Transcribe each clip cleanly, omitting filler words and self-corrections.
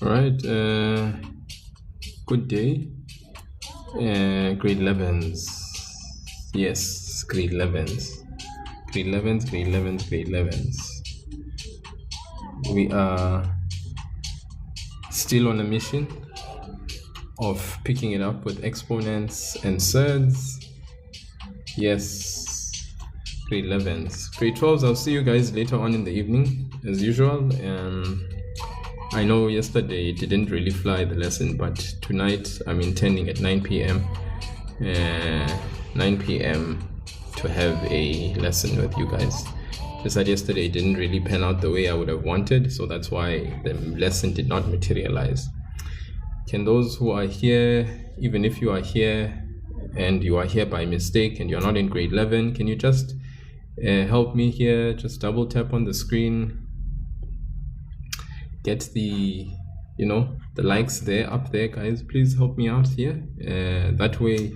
All right, good day, grade 11s. Yes, grade 11s. Grade 11s, grade 11s, grade 11s. We are still on a mission of picking it up with exponents and surds. Yes, grade 11s. Grade 12s, I'll see you guys later on in the evening, as usual. I know yesterday it didn't really fly the lesson, but tonight I'm intending at 9 p.m. 9 p.m. to have a lesson with you guys. Just that yesterday it didn't really pan out the way I would have wanted, so that's why the lesson did not materialize. Can those who are here, even if you are here and you are here by mistake and you're not in grade 11, can you just help me here? Just double tap on the screen. Get the the likes there, up there, guys. Please help me out here. That way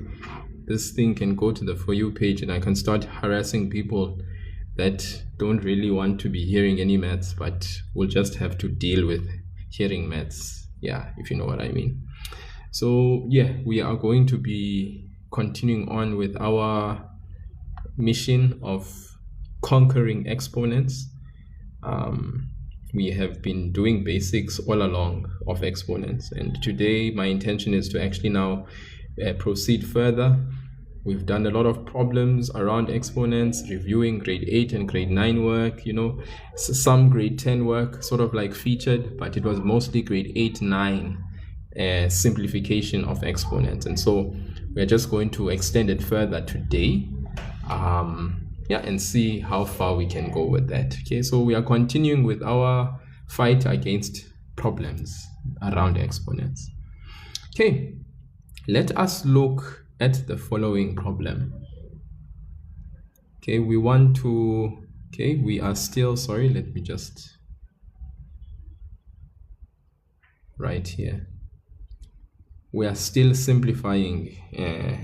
this thing can go to the For You page and I can start harassing people that don't really want to be hearing any maths, but will just have to deal with hearing maths. Yeah, if you know what I mean. So yeah, we are going to be continuing on with our mission of conquering exponents. We have been doing basics all along of exponents, and today my intention is to actually now proceed further. We've done a lot of problems around exponents, reviewing grade 8 and grade 9 work, some grade 10 work sort of like featured, but it was mostly grade 8, 9 simplification of exponents. And so we're just going to extend it further today. And see how far we can go with that. Okay, so we are continuing with our fight against problems around exponents. Okay, let us look at the following problem. Okay, we are still, sorry, let me just write here. We are still simplifying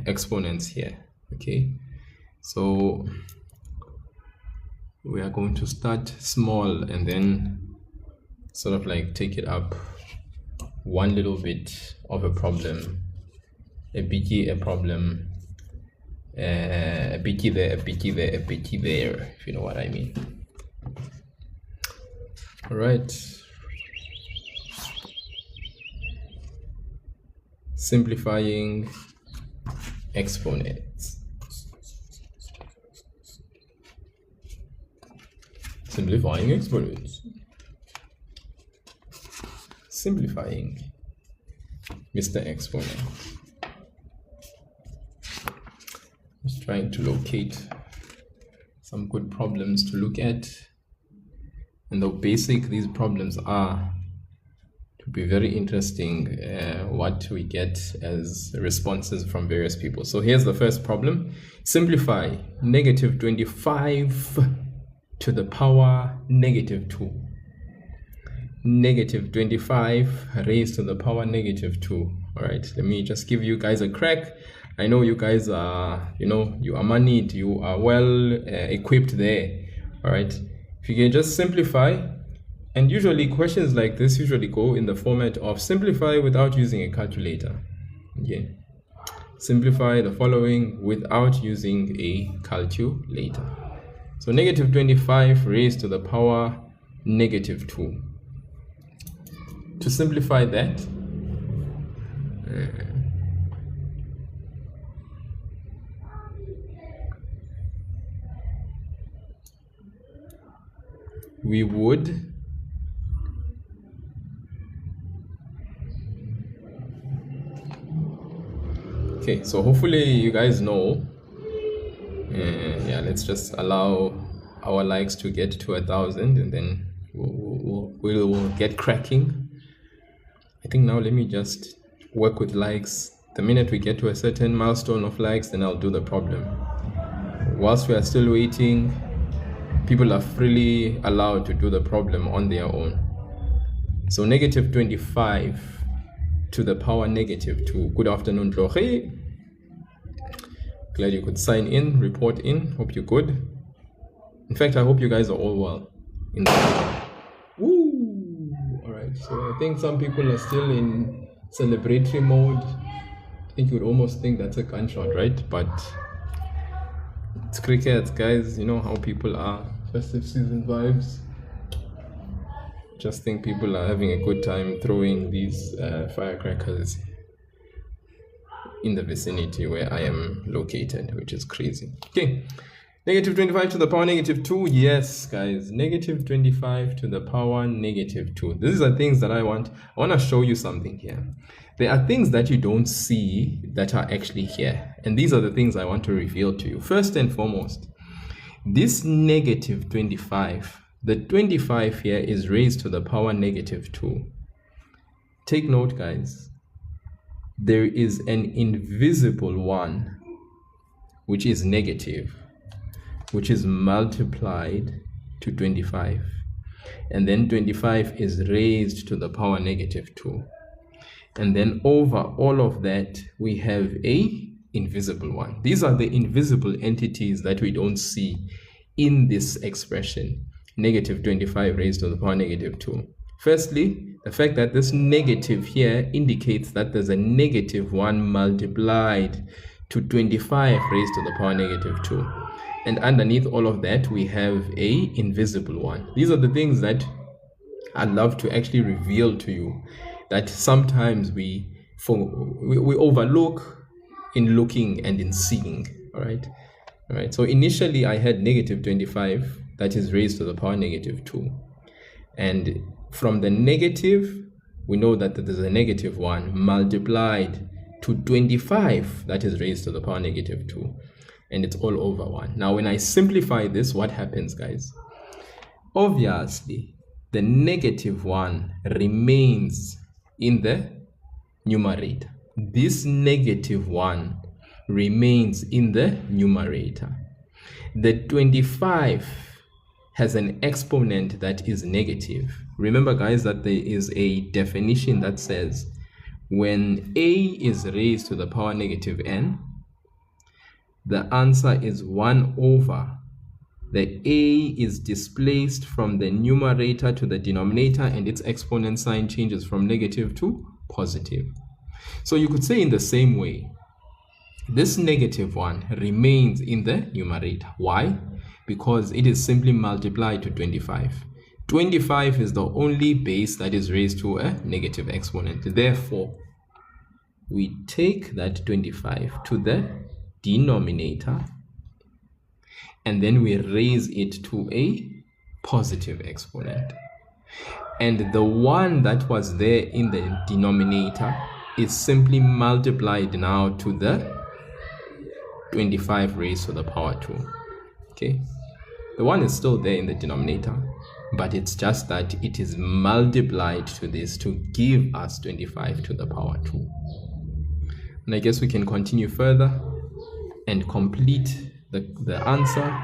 exponents here. Okay, so we are going to start small and then sort of like take it up one little bit of a problem, a biggie, a problem, a biggie there, a biggie there, a biggie there, if you know what I mean. All right. Simplifying exponents. Simplifying exponents. Simplifying Mr. Exponent. Just trying to locate some good problems to look at. And though basic these problems are, to be very interesting what we get as responses from various people. So here's the first problem. Simplify negative 25 to the power negative 2. Negative 25 raised to the power negative 2. All right, let me just give you guys a crack. I know you guys are, you are moneyed, you are well equipped there. All right, if you can just simplify, and usually questions like this usually go in the format of simplify without using a calculator. Okay, simplify the following without using a calculator. So negative 25 raised to the power negative 2. To simplify that, we would okay, so hopefully you guys know. Yeah, let's just allow our likes to get to 1,000 and then we'll get cracking. I think now let me just work with likes. The minute we get to a certain milestone of likes, then I'll do the problem. Whilst we are still waiting, people are freely allowed to do the problem on their own. So negative 25 to the power negative 2. Good afternoon, Roche. Glad you could sign in, report in. Hope you're good. In fact, I hope you guys are all well. Woo! All right. So I think some people are still in celebratory mode. I think you would almost think that's a gunshot, right? But it's cricket, guys. You know how people are. Festive season vibes. Just think people are having a good time throwing these firecrackers in the vicinity where I am located, which is crazy. Okay, negative 25 to the power negative 2. Yes, guys, negative 25 to the power negative 2. These are things that I want to show you something here. There are things that you don't see that are actually here. And these are the things I want to reveal to you. First and foremost, this negative 25, the 25 here is raised to the power negative 2. Take note, guys. There is an invisible one, which is negative, which is multiplied to 25. And then 25 is raised to the power negative 2. And then over all of that, we have a invisible one. These are the invisible entities that we don't see in this expression, negative 25 raised to the power negative 2. Firstly, the fact that this negative here indicates that there's a negative 1 multiplied to 25 raised to the power negative 2. And underneath all of that, we have a invisible one. These are the things that I'd love to actually reveal to you, that sometimes we overlook in looking and in seeing. All right. So initially I had negative 25 that is raised to the power negative 2. And from the negative, we know that there's a negative 1 multiplied to 25 that is raised to the power negative 2. And it's all over 1. Now, when I simplify this, what happens, guys? Obviously, the negative 1 remains in the numerator. This negative 1 remains in the numerator. The 25 has an exponent that is negative. Remember, guys, that there is a definition that says when a is raised to the power negative n, the answer is 1 over. The a is displaced from the numerator to the denominator, and its exponent sign changes from negative to positive. So you could say in the same way, this negative 1 remains in the numerator. Why? Because it is simply multiplied to 25. 25 is the only base that is raised to a negative exponent. Therefore, we take that 25 to the denominator, and then we raise it to a positive exponent. And the 1 that was there in the denominator is simply multiplied now to the 25 raised to the power 2. Okay, the 1 is still there in the denominator, but it's just that it is multiplied to this to give us 25 to the power 2. And I guess we can continue further and complete the answer.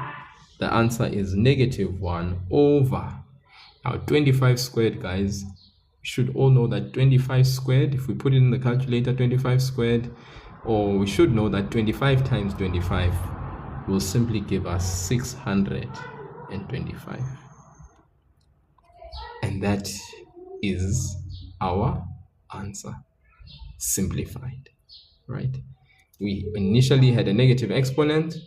The answer is negative 1 over. Now 25 squared, guys, you should all know that 25 squared, if we put it in the calculator, 25 squared, or we should know that 25 times 25 will simply give us 625. And that is our answer, simplified, right? We initially had a negative exponent.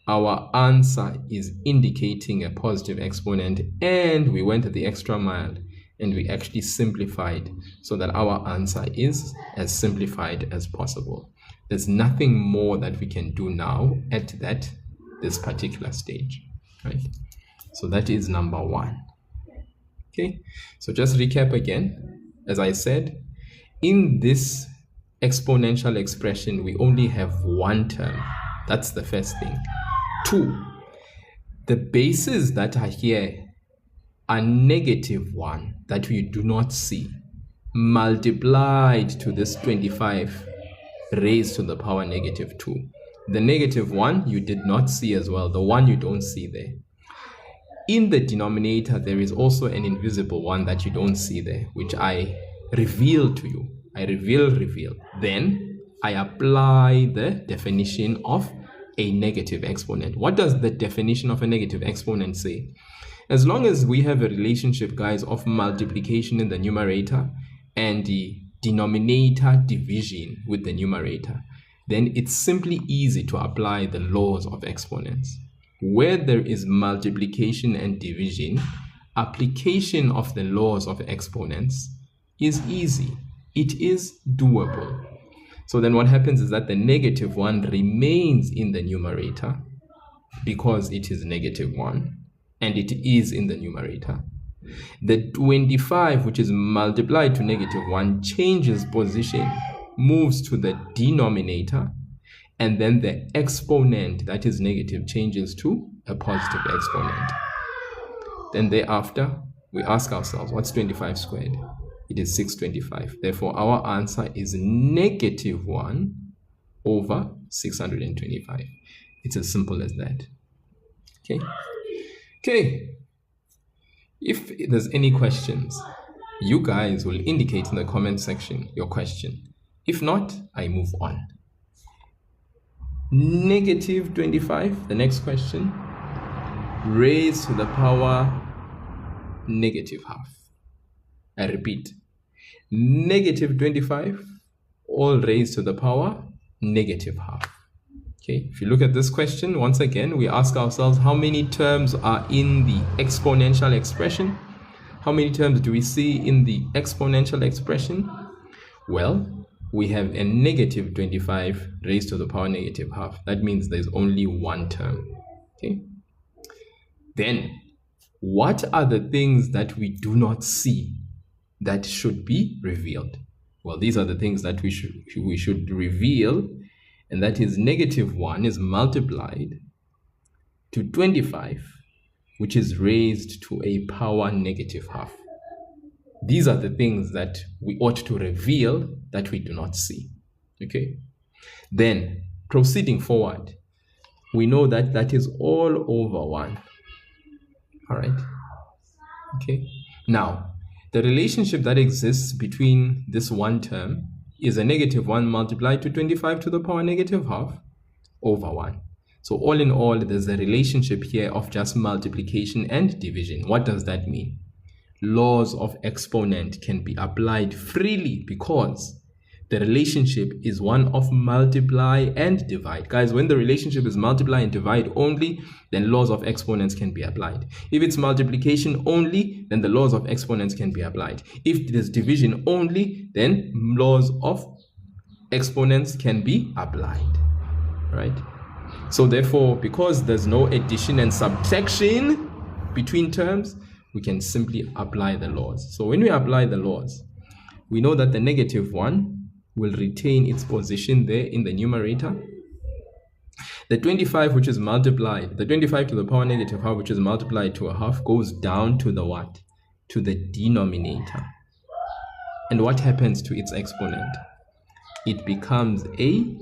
Our answer is indicating a positive exponent, and we went the extra mile and we actually simplified so that our answer is as simplified as possible. There's nothing more that we can do now at this particular stage, right? So that is number 1. Okay, so just recap again. As I said, in this exponential expression, we only have 1 term. That's the first thing. 2, the bases that are here are negative 1 that we do not see, multiplied to this 25 raised to the power negative 2. The negative 1 you did not see as well, the 1 you don't see there. In the denominator, there is also an invisible one that you don't see there, which I reveal to you. I reveal. Then I apply the definition of a negative exponent. What does the definition of a negative exponent say? As long as we have a relationship, guys, of multiplication in the numerator and the denominator division with the numerator, then it's simply easy to apply the laws of exponents. Where there is multiplication and division, application of the laws of exponents is easy. It is doable. So then what happens is that the negative 1 remains in the numerator because it is negative 1 and it is in the numerator. The 25, which is multiplied to negative 1, changes position, moves to the denominator, and then the exponent, that is negative, changes to a positive exponent. Then thereafter, we ask ourselves, what's 25 squared? It is 625. Therefore, our answer is negative 1 over 625. It's as simple as that. Okay. Okay. If there's any questions, you guys will indicate in the comment section your question. If not, I move on. Negative 25, the next question, raised to the power negative half. I repeat, negative 25, all raised to the power negative half. Okay, if you look at this question, once again, we ask ourselves how many terms are in the exponential expression? How many terms do we see in the exponential expression? Well, we have a negative 25 raised to the power negative half. That means there's only one term. Okay. Then, what are the things that we do not see that should be revealed? Well, these are the things that we should reveal, and that is negative 1 is multiplied to 25, which is raised to a power negative half. These are the things that we ought to reveal that we do not see. Okay. Then, proceeding forward, we know that that is all over 1. All right. Okay. Now, the relationship that exists between this one term is a negative 1 multiplied to 25 to the power negative half over 1. So all in all, there's a relationship here of just multiplication and division. What does that mean? Laws of exponent can be applied freely because the relationship is one of multiply and divide. Guys, when the relationship is multiply and divide only, then laws of exponents can be applied. If it's multiplication only, then the laws of exponents can be applied. If it is division only, then laws of exponents can be applied. Right? So therefore, because there's no addition and subtraction between terms, we can simply apply the laws. So when we apply the laws, we know that the negative 1 will retain its position there in the numerator. The 25, which is multiplied, the 25 to the power negative half, which is multiplied to a half, goes down to the what? To the denominator. And what happens to its exponent? It becomes a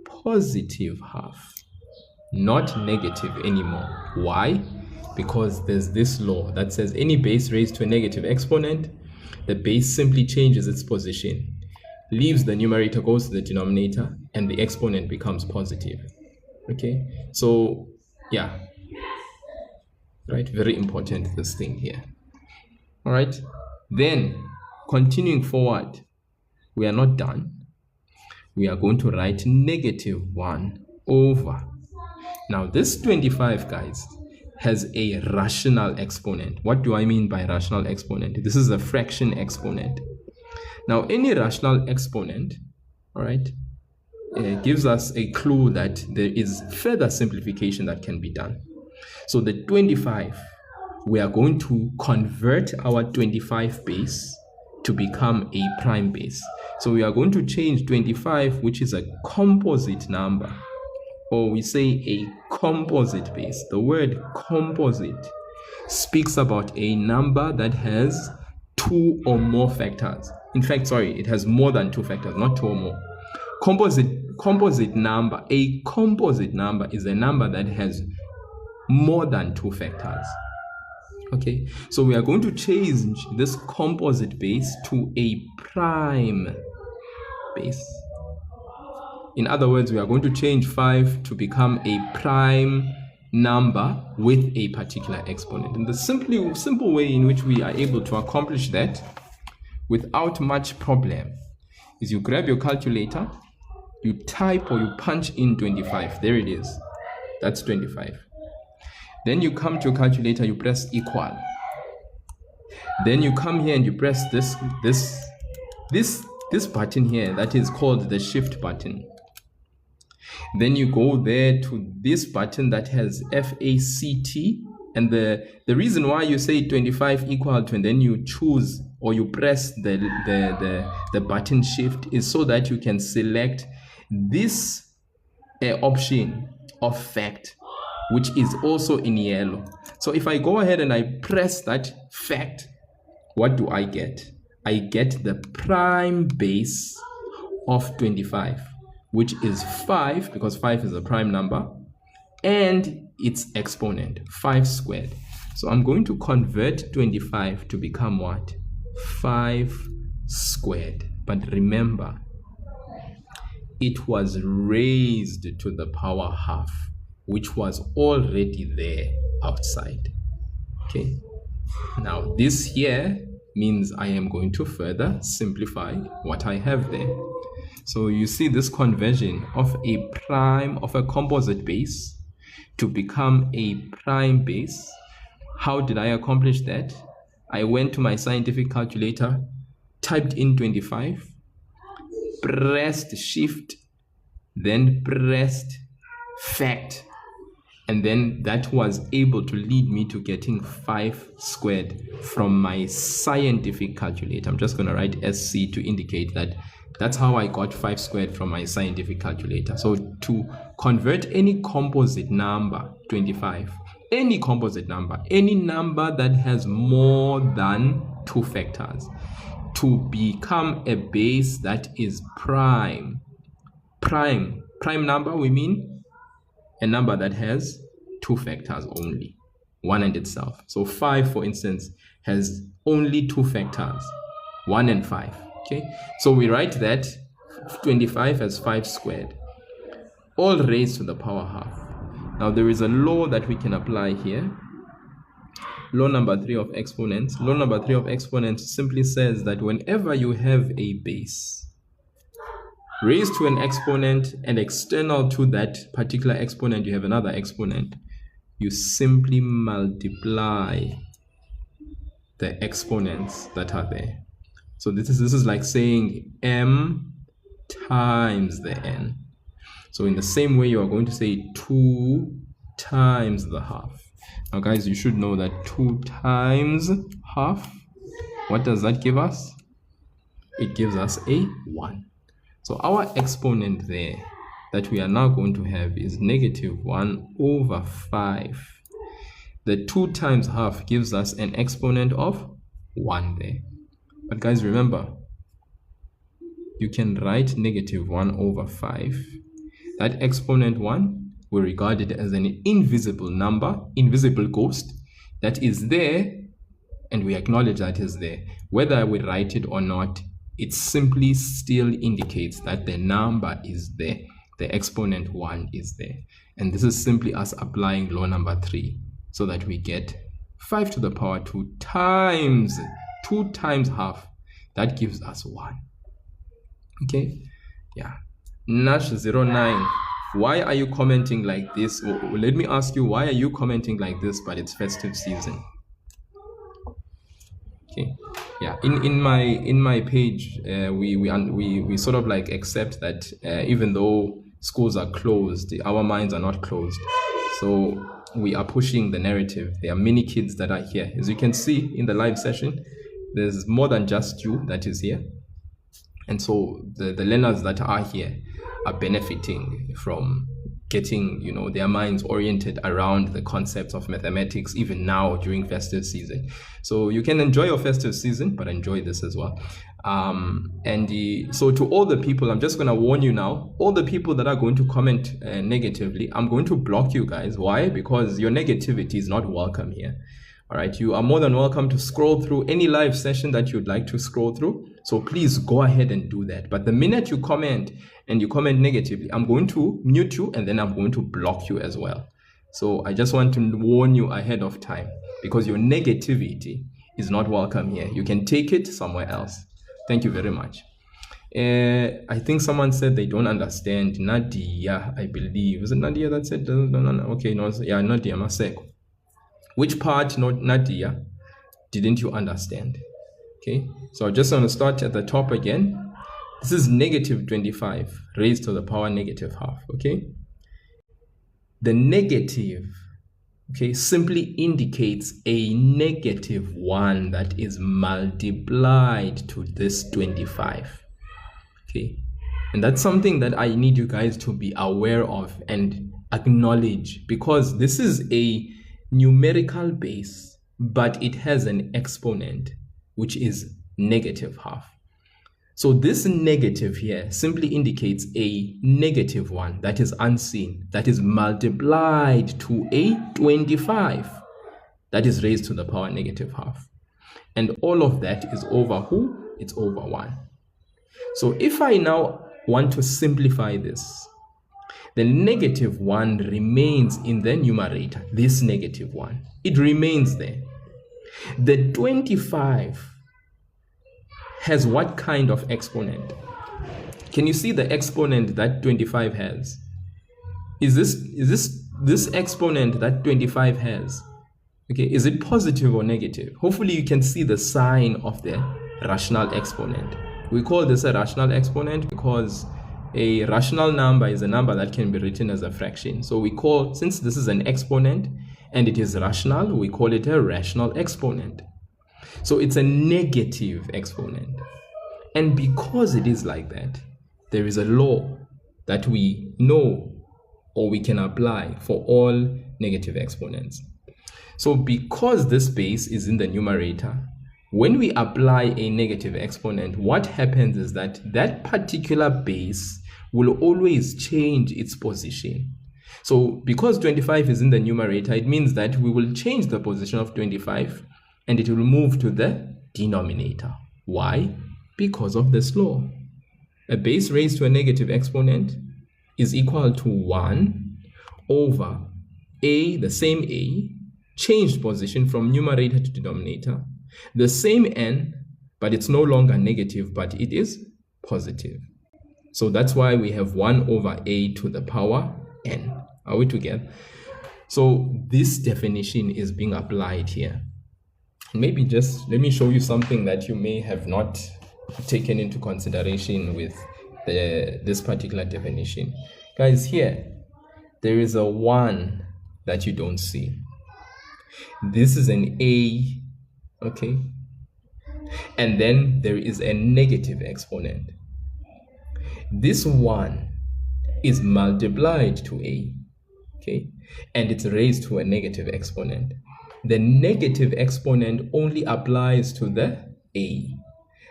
positive half, not negative anymore. Why? Because there's this law that says any base raised to a negative exponent, the base simply changes its position, leaves the numerator, goes to the denominator, and the exponent becomes positive. Okay, so yeah, right, very important, this thing here. All right, then continuing forward, we are not done. We are going to write negative 1 over. Now this 25, guys, has a rational exponent. What do I mean by rational exponent? This is a fraction exponent. Now, any rational exponent, all right, gives us a clue that there is further simplification that can be done. So the 25, we are going to convert our 25 base to become a prime base. So we are going to change 25, which is a composite number, or we say a composite base. The word composite speaks about a number that has 2 or more factors. In fact, sorry, it has more than 2 factors, not 2 or more. Composite number, a composite number is a number that has more than 2 factors. Okay, so we are going to change this composite base to a prime base. In other words, we are going to change 5 to become a prime number with a particular exponent. And the simple way in which we are able to accomplish that without much problem is you grab your calculator, you type or you punch in 25. There it is. That's 25. Then you come to your calculator, you press equal. Then you come here and you press this button here that is called the shift button. Then you go there to this button that has FACT, and the reason why you say 25 equal to and then you choose or you press the button shift is so that you can select this option of fact, which is also in yellow. So if I go ahead and I press that fact, what do I get? I get the prime base of 25, which is 5, because 5 is a prime number, and its exponent, 5 squared. So I'm going to convert 25 to become what? 5 squared. But remember, it was raised to the power half, which was already there outside. Okay. Now this here means I am going to further simplify what I have there. So you see this conversion of a prime of a composite base to become a prime base. How did I accomplish that? I went to my scientific calculator, typed in 25, pressed shift, then pressed fact, and then that was able to lead me to getting 5 squared from my scientific calculator. I'm just going to write SC to indicate that that's how I got 5 squared from my scientific calculator. So to convert any composite number, 25, any composite number, any number that has more than 2 factors, to become a base that is prime number, we mean a number that has 2 factors only, one and itself. So 5, for instance, has only 2 factors, 1 and 5. Okay, so we write that 25 as 5 squared, all raised to the power half. Now there is a law that we can apply here. Law number 3 of exponents. Law number 3 of exponents simply says that whenever you have a base raised to an exponent and external to that particular exponent you have another exponent, you simply multiply the exponents that are there. So this is like saying m times the n. So in the same way, you are going to say 2 times the half. Now guys, you should know that 2 times half, what does that give us? It gives us a 1. So our exponent there that we are now going to have is -1 over 5. The 2 times half gives us an exponent of 1 there. But guys, remember, you can write -1 over 5. That exponent 1, we regard it as an invisible number, invisible ghost that is there, and we acknowledge that is there. Whether we write it or not, it simply still indicates that the number is there. The exponent 1 is there. And this is simply us applying law number 3, so that we get 5 to the power 2 times 2 times half. That gives us 1. Okay, yeah. Nash09, why are you commenting like this? Let me ask you, why are you commenting like this, but it's festive season? Okay, yeah. In my page, we sort of like accept that even though schools are closed, our minds are not closed. So we are pushing the narrative. There are many kids that are here. As you can see in the live session, there's more than just you that is here. And so the learners that are here are benefiting from getting, you know, their minds oriented around the concepts of mathematics, even now during festive season. So you can enjoy your festive season, but enjoy this as well. So to all the people, I'm just going to warn you now, all the people that are going to comment negatively, I'm going to block you guys. Why? Because your negativity is not welcome here. All right, you are more than welcome to scroll through any live session that you'd like to scroll through. So please go ahead and do that. But the minute you comment and you comment negatively, I'm going to mute you and then I'm going to block you as well. So I just want to warn you ahead of time, because your negativity is not welcome here. You can take it somewhere else. Thank you very much. I think someone said they don't understand. Nadia, I believe. Was it Nadia that said? No. Okay, no. Yeah, Nadia Maseko. Which part, Nadia, didn't you understand? Okay, so I'm just going to start at the top again. This is negative 25 raised to the power negative half. Okay, the negative, okay, simply indicates a negative 1 that is multiplied to this 25. Okay, and that's something that I need you guys to be aware of and acknowledge, because this is a numerical base, but it has an exponent, which is negative half. So this negative here simply indicates a negative 1 that is unseen, that is multiplied to a 25 that is raised to the power negative half. And all of that is over who? It's over 1. So if I now want to simplify this, the negative 1 remains in the numerator, this negative 1. It remains there. The 25 has what kind of exponent? Can you see the exponent that 25 has? Is this exponent that 25 has? Okay, is it positive or negative? Hopefully you can see the sign of the rational exponent. We call this a rational exponent because a rational number is a number that can be written as a fraction. So we call, since this is an exponent and it is rational, we call it a rational exponent. So it's a negative exponent. And because it is like that, there is a law that we know or we can apply for all negative exponents. So because this base is in the numerator, when we apply a negative exponent, what happens is that that particular base will always change its position. So because 25 is in the numerator, it means that we will change the position of 25 and it will move to the denominator. Why? Because of this law. A base raised to a negative exponent is equal to 1 over a, the same a, changed position from numerator to denominator, the same n, but it's no longer negative, but it is positive. So that's why we have 1 over a to the power n. Are we together? So this definition is being applied here. Maybe just let me show you something that you may have not taken into consideration with this particular definition. Guys, here, there is a 1 that you don't see. This is an a, okay? And then there is a negative exponent. This 1 is multiplied to a, okay? And it's raised to a negative exponent. The negative exponent only applies to the a.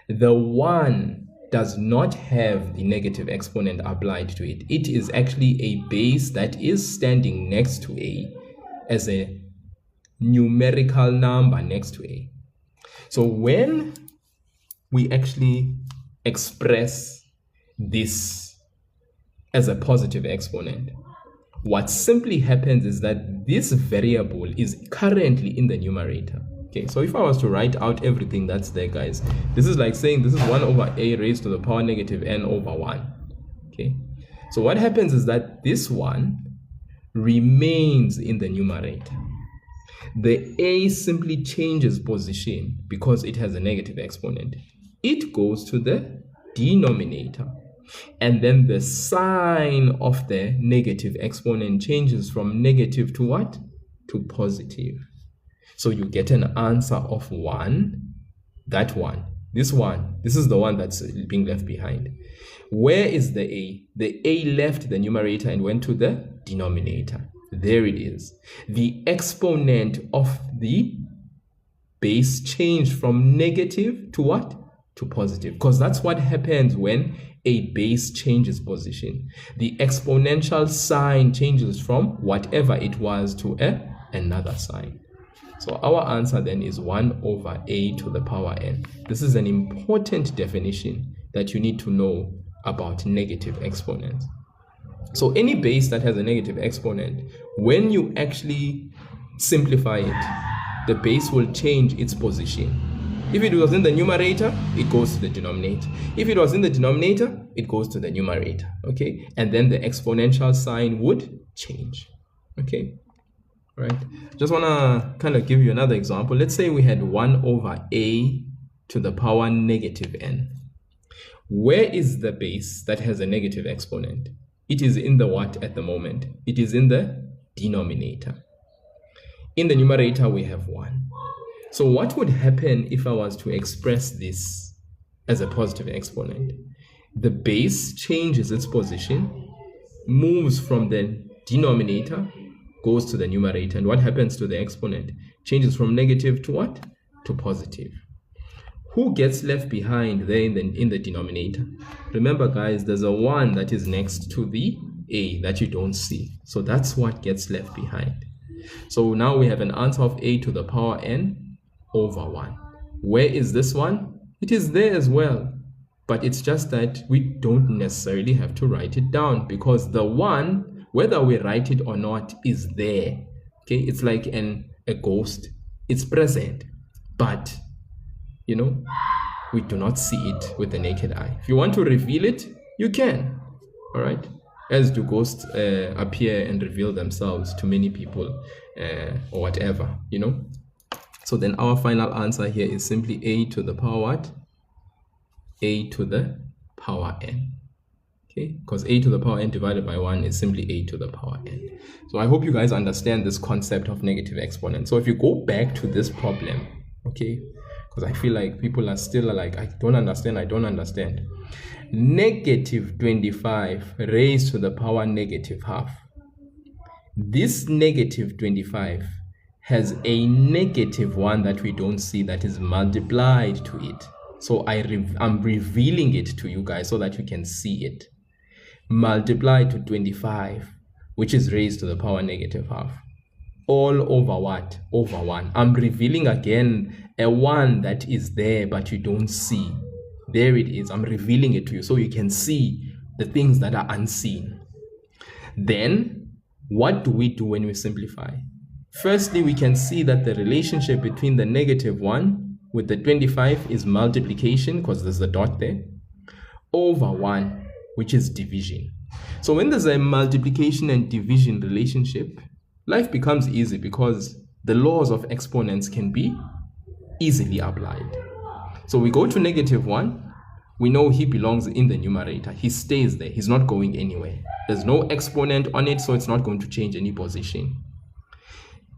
The 1 does not have the negative exponent applied to it. It is actually a base that is standing next to a as a numerical number next to a. So when we actually express this as a positive exponent, what simply happens is that this variable is currently in the numerator. Okay, so if I was to write out everything that's there, guys, this is like saying this is 1 over a raised to the power negative n over 1. Okay, so what happens is that this 1 remains in the numerator. The a simply changes position because it has a negative exponent. It goes to the denominator. And then the sign of the negative exponent changes from negative to what? To positive. So you get an answer of 1, that 1. This one, this is the one that's being left behind. Where is the a? The a left the numerator and went to the denominator. There it is. The exponent of the base changed from negative to what? To positive. Because that's what happens when a base changes position. The exponential sign changes from whatever it was to another sign. So our answer then is 1 over a to the power n. This is an important definition that you need to know about negative exponents. So any base that has a negative exponent, when you actually simplify it, the base will change its position. If it was in the numerator, it goes to the denominator. If it was in the denominator, it goes to the numerator, okay? And then the exponential sign would change, okay? Right? Just want to kind of give you another example. Let's say we had 1 over a to the power negative n. Where is the base that has a negative exponent? It is in the what at the moment? It is in the denominator. In the numerator, we have 1. So what would happen if I was to express this as a positive exponent? The base changes its position, moves from the denominator, goes to the numerator. And what happens to the exponent? Changes from negative to what? To positive. Who gets left behind there in the denominator? Remember, guys, there's a 1 that is next to the a that you don't see. So that's what gets left behind. So now we have an answer of a to the power n over 1. Where is this one? It is there as well. But it's just that we don't necessarily have to write it down, because the 1, whether we write it or not, is there. Okay, it's like a ghost. It's present, but you know, we do not see it with the naked eye. If you want to reveal it, you can. All right, as do ghosts appear and reveal themselves to many people or whatever, you know. So then our final answer here is simply a to the power what? A to the power n. Okay, because a to the power n divided by 1 is simply a to the power n. So I hope you guys understand this concept of negative exponents. So if you go back to this problem, okay, because I feel like people are still like, I don't understand. Negative 25 raised to the power negative half. This negative 25 has a negative 1 that we don't see, that is multiplied to it. So I'm revealing it to you guys so that you can see it. Multiplied to 25, which is raised to the power negative half. All over what? Over 1. I'm revealing again a 1 that is there but you don't see. There it is. I'm revealing it to you so you can see the things that are unseen. Then what do we do when we simplify? Firstly, we can see that the relationship between the negative 1 with the 25 is multiplication, because there's a dot there, over 1, which is division. So when there's a multiplication and division relationship, life becomes easy because the laws of exponents can be easily applied. So we go to negative 1. We know he belongs in the numerator. He stays there. He's not going anywhere. There's no exponent on it, so it's not going to change any position.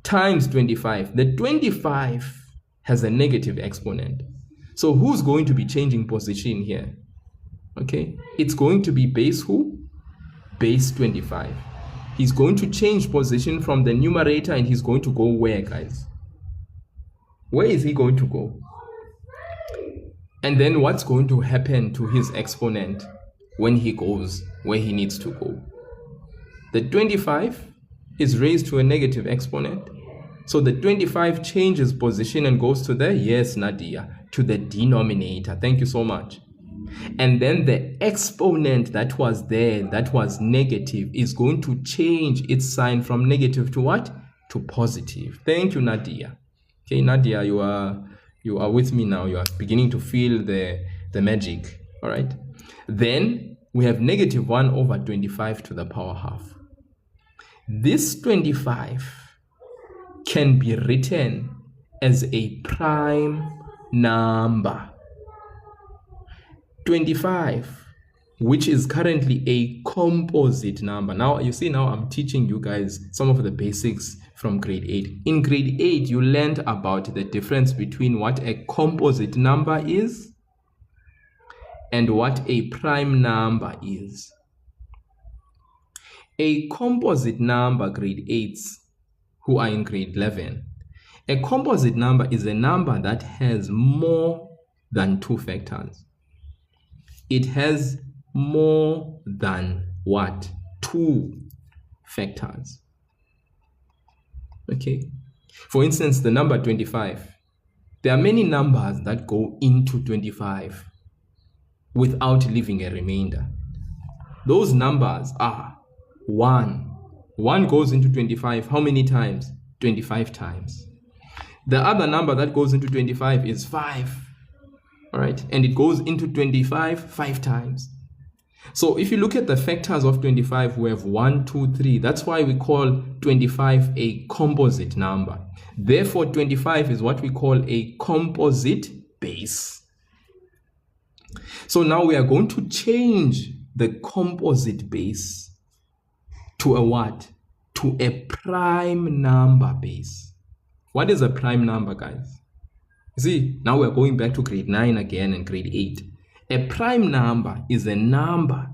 Times 25. The 25 has a negative exponent. So who's going to be changing position here? Okay, it's going to be base who? Base 25. He's going to change position from the numerator, and he's going to go where, guys? Where is he going to go? And then what's going to happen to his exponent when he goes where he needs to go? The 25 is raised to a negative exponent. So the 25 changes position and goes to the, yes, Nadia, to the denominator. Thank you so much. And then the exponent that was there, that was negative, is going to change its sign from negative to what? To positive. Thank you, Nadia. Okay, Nadia, you are with me now. You are beginning to feel the magic. All right. Then we have negative 1 over 25 to the power half. This 25 can be written as a prime number. 25, which is currently a composite number. Now, you see, now I'm teaching you guys some of the basics from grade 8. In grade 8, you learned about the difference between what a composite number is and what a prime number is. A composite number, grade 8s who are in grade 11, a composite number is a number that has more than 2 factors. It has more than what? 2 factors. Okay. For instance, the number 25. There are many numbers that go into 25 without leaving a remainder. Those numbers are 1. 1 goes into 25 how many times? 25 times. The other number that goes into 25 is 5. All right, and it goes into 25 5 times. So if you look at the factors of 25, we have 1, 2, 3. That's why we call 25 a composite number. Therefore, 25 is what we call a composite base. So now we are going to change the composite base to a what? To a prime number base. What is a prime number, guys? You see, now we're going back to grade 9 again and grade 8. A prime number is a number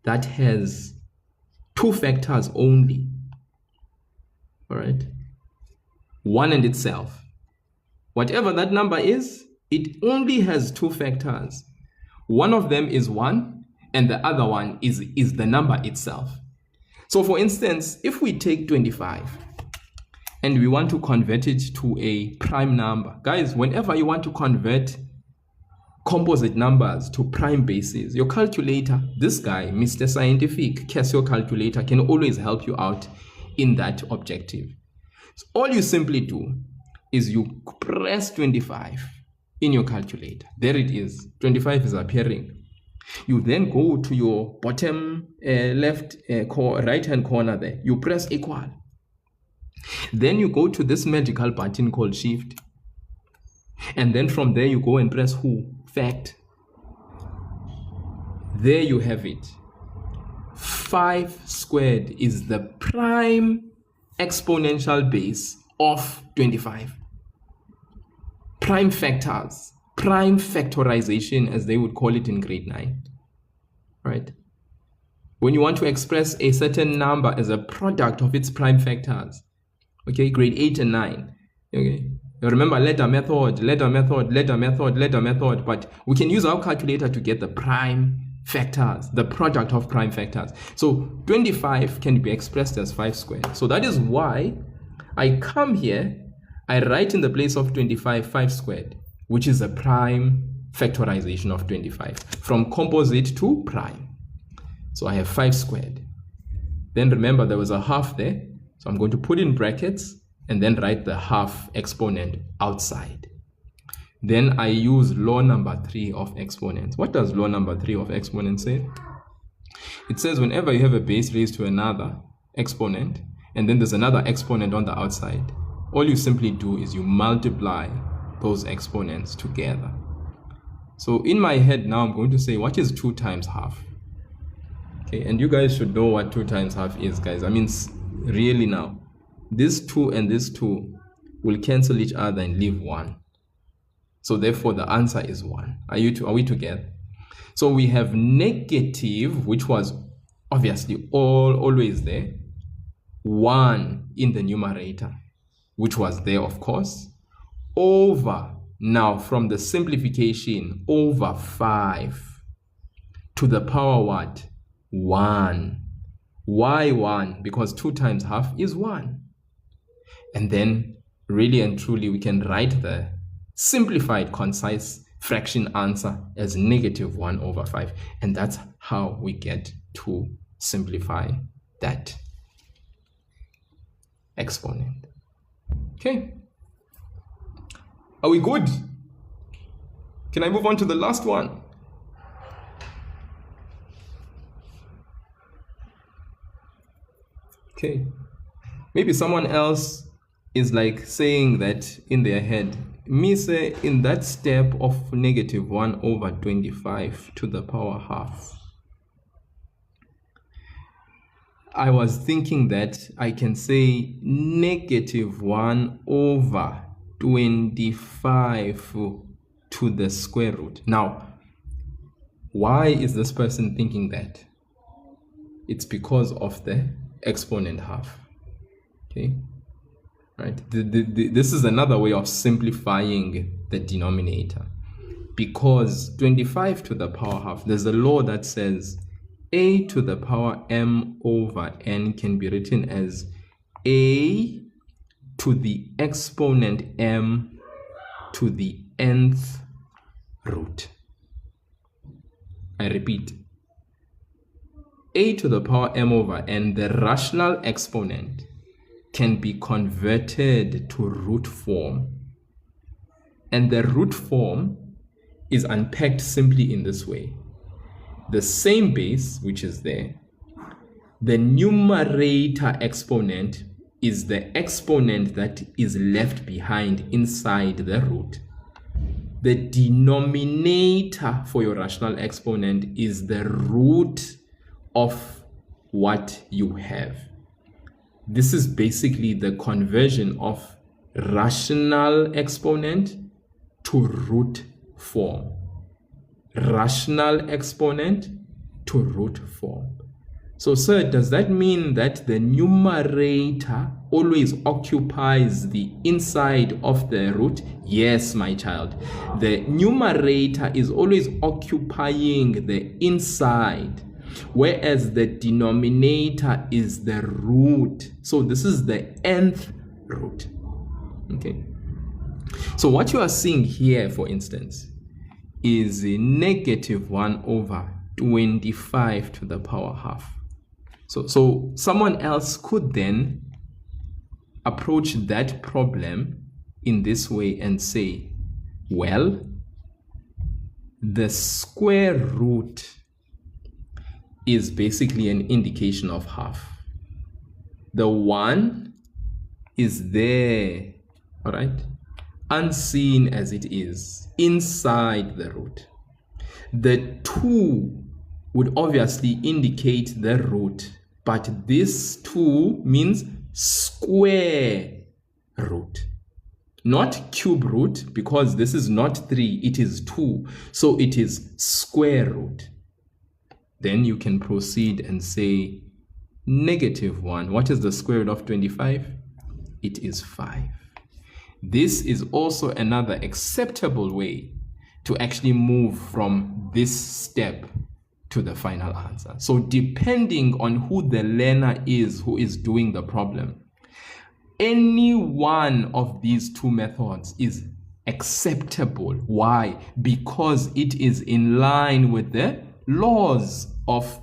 that has 2 factors only. All right? 1 and itself. Whatever that number is, it only has 2 factors. One of them is 1, and the other one is the number itself. So for instance, if we take 25 and we want to convert it to a prime number, guys, whenever you want to convert composite numbers to prime bases, your calculator, this guy, Mr. Scientific Casio calculator, can always help you out in that objective. So all you simply do is you press 25 in your calculator. There it is. 25 is appearing. You then go to your bottom left right hand corner there. You press equal. Then you go to this magical button called shift. And then from there you go and press who? Fact. There you have it. 5 squared is the prime exponential base of 25. Prime factors, prime factorization as they would call it in grade 9. Right? When you want to express a certain number as a product of its prime factors, okay, grade 8 and 9, okay, remember ladder method, but we can use our calculator to get the prime factors, the product of prime factors. So 25 can be expressed as 5 squared. So that is why I come here, I write in the place of 25 5 squared, which is a prime factorization of 25 from composite to prime. So I have 5 squared. Then remember there was a half there, so I'm going to put in brackets and then write the half exponent outside. Then I use law number 3 of exponents. What does law number 3 of exponents say? It says whenever you have a base raised to another exponent, and then there's another exponent on the outside, all you simply do is you multiply those exponents together. So in my head now, I'm going to say, what is 2 times half? Okay, and you guys should know what 2 times half is, guys. I mean, really now, this 2 and this 2 will cancel each other and leave 1. So therefore the answer is 1. Are we together? So we have negative, which was obviously always there, 1 in the numerator, which was there of course, over, now from the simplification, over 5 to the power what? 1. Why 1? Because 2 times half is 1. And then really and truly we can write the simplified concise fraction answer as negative 1 over 5. And that's how we get to simplify that exponent. Okay. Are we good? Can I move on to the last one? Okay. Maybe someone else is like saying that in their head, me say in that step of negative 1 over 25 to the power half, I was thinking that I can say negative 1 over 25 to the square root. Now, why is this person thinking that? It's because of the exponent half. Okay, right? This is another way of simplifying the denominator, because 25 to the power half, there's a law that says a to the power m over n can be written as a to the exponent m to the nth root. I repeat, a to the power m over n, the rational exponent, can be converted to root form. And the root form is unpacked simply in this way. The same base, which is there, the numerator exponent is the exponent that is left behind inside the root. The denominator for your rational exponent is the root of what you have. This is basically the conversion of rational exponent to root form. Rational exponent to root form. So, sir, does that mean that the numerator always occupies the inside of the root? Yes, my child. The numerator is always occupying the inside, whereas the denominator is the root. So this is the nth root. Okay. So what you are seeing here, for instance, is a negative 1 over 25 to the power half. So someone else could then approach that problem in this way and say, well, the square root is basically an indication of half. The 1 is there, all right, unseen as it is, inside the root. The 2 would obviously indicate the root, but this 2 means square root, not cube root, because this is not 3, it is 2, so it is square root. Then you can proceed and say negative 1. What is the square root of 25? It is 5. This is also another acceptable way to actually move from this step to the final answer. So depending on who the learner is who is doing the problem, any one of these two methods is acceptable. Why? Because it is in line with the laws of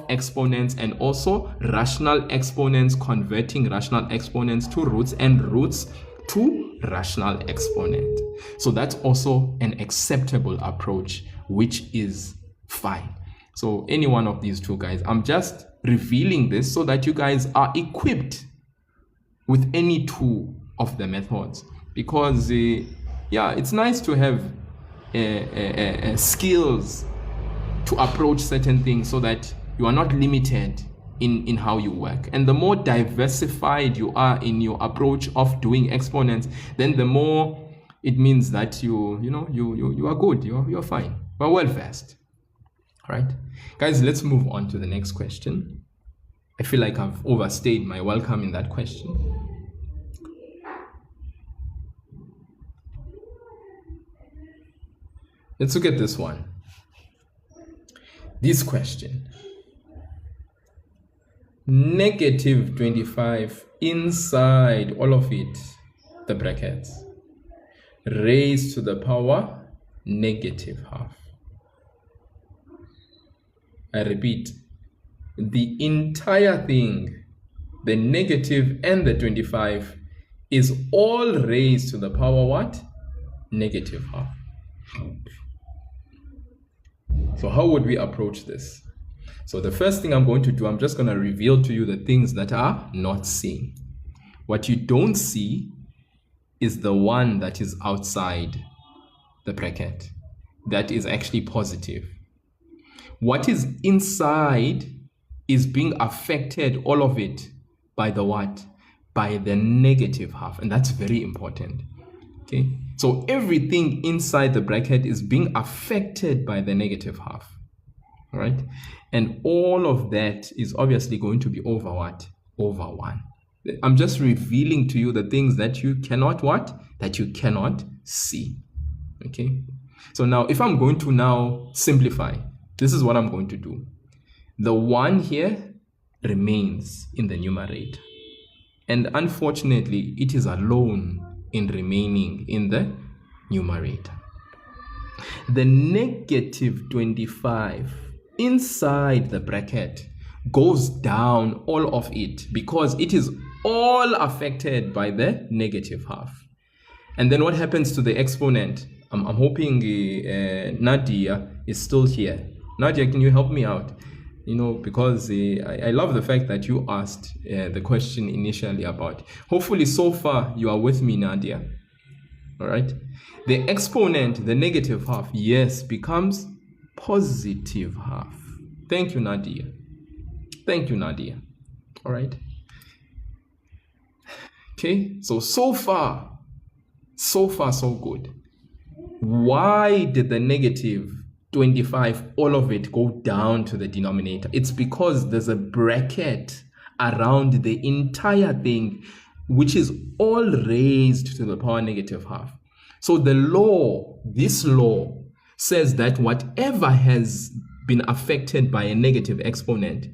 exponents and also rational exponents, converting rational exponents to roots and roots to rational exponent. So that's also an acceptable approach, which is fine. So any one of these two guys, I'm just revealing this so that you guys are equipped with any two of the methods, because yeah, it's nice to have skills to approach certain things so that you are not limited in how you work. And the more diversified you are in your approach of doing exponents, then the more it means that you are good, you're fine, you're well versed. All right, guys, let's move on to the next question. I feel like I've overstayed my welcome in that question. Let's look at this one. This question. Negative 25 inside all of it, the brackets, raised to the power negative half. I repeat, the entire thing, the negative and the 25, is all raised to the power what? Negative half. So how would we approach this? So the first thing I'm going to do, I'm just going to reveal to you the things that are not seen. What you don't see is the one that is outside the bracket. That is actually positive. What is inside is being affected, all of it, by the what? By the negative half. And that's very important. Okay. So everything inside the bracket is being affected by the negative half. All right. And all of that is obviously going to be over what? Over 1. I'm just revealing to you the things that you cannot what? That you cannot see. Okay. So now if I'm going to now simplify, this is what I'm going to do. The 1 here remains in the numerator. And unfortunately, it is alone in remaining in the numerator. The negative 25 inside the bracket goes down, all of it, because it is all affected by the negative half. And then what happens to the exponent? I'm hoping Nadia is still here. Nadia, can you help me out? Because I love the fact that you asked the question initially about. Hopefully so far you are with me, Nadia. All right. The exponent, the negative half, yes, becomes positive half. Thank you, Nadia. Thank you, Nadia. All right. Okay. So far, so good. Why did the negative 25, all of it, go down to the denominator? It's because there's a bracket around the entire thing, which is all raised to the power negative half. So this law says that whatever has been affected by a negative exponent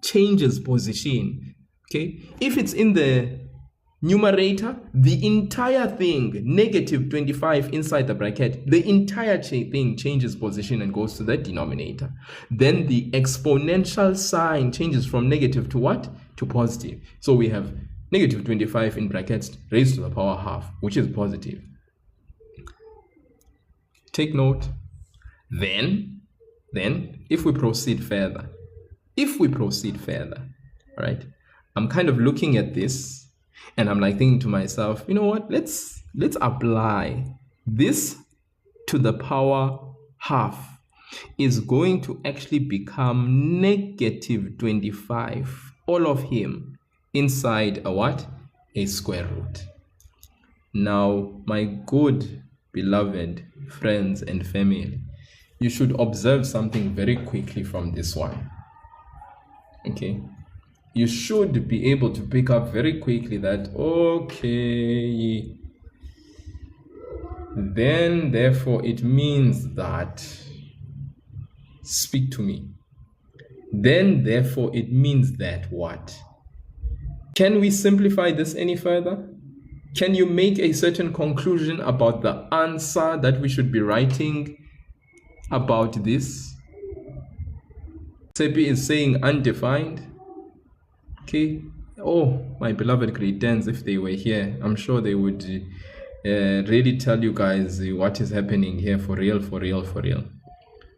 changes position. Okay, if it's in the numerator, the entire thing, negative 25 inside the bracket, the entire thing changes position and goes to the denominator. Then the exponential sign changes from negative to what? To positive. So we have negative 25 in brackets raised to the power half, which is positive. Take note. Then if we proceed further, all right, I'm kind of looking at this and I'm like thinking to myself, you know what, let's apply this to the power half is going to actually become negative 25, all of him, inside a what? A square root. Now, my good, beloved friends and family, you should observe something very quickly from this one. Okay? You should be able to pick up very quickly that, okay, then therefore it means that, speak to me. Then therefore it means that what? Can we simplify this any further? Can you make a certain conclusion about the answer that we should be writing about this? Sepi is saying undefined. Okay. Oh, my beloved grade 10s, if they were here, I'm sure they would really tell you guys what is happening here for real.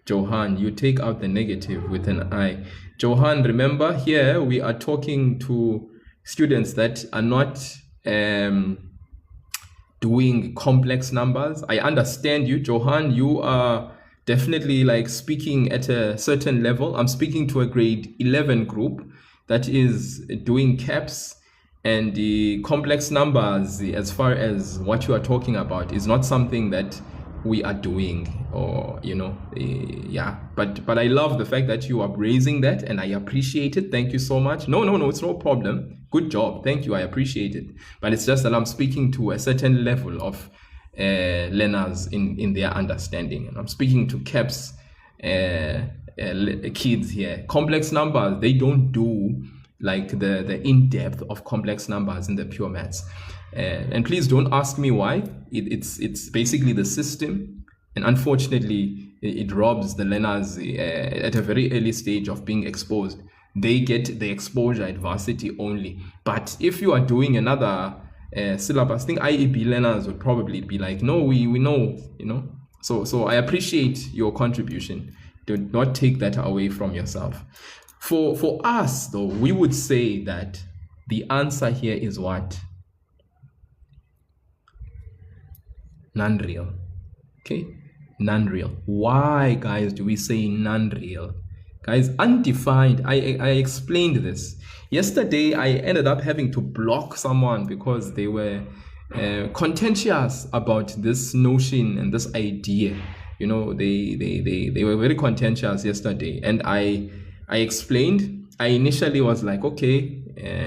Johan, you take out the negative with an I. Johan, remember here we are talking to students that are not doing complex numbers. I understand you, Johan. You are definitely like speaking at a certain level. I'm speaking to a grade 11 group that is doing caps, and the complex numbers, as far as what you are talking about, is not something that we are doing, or yeah, but I love the fact that you are raising that, and I appreciate it. Thank you so much. No, it's no problem. Good job. Thank you. I appreciate it. But it's just that I'm speaking to a certain level of learners in their understanding, and I'm speaking to caps kids here. Complex numbers, they don't do like the in-depth of complex numbers in the pure maths. And please don't ask me why. It's basically the system, and unfortunately it robs the learners at a very early stage of being exposed. They get the exposure at varsity only. But if you are doing another syllabus, I think IEB learners would probably be like, no, we know, So I appreciate your contribution. Do not take that away from yourself. For us, though, we would say that the answer here is what? Non-real. Okay? Non-real. Why, guys, do we say non-real? Guys, undefined. I explained this. Yesterday, I ended up having to block someone because they were contentious about this notion and this idea. They were very contentious yesterday, and I explained. I initially was like, okay,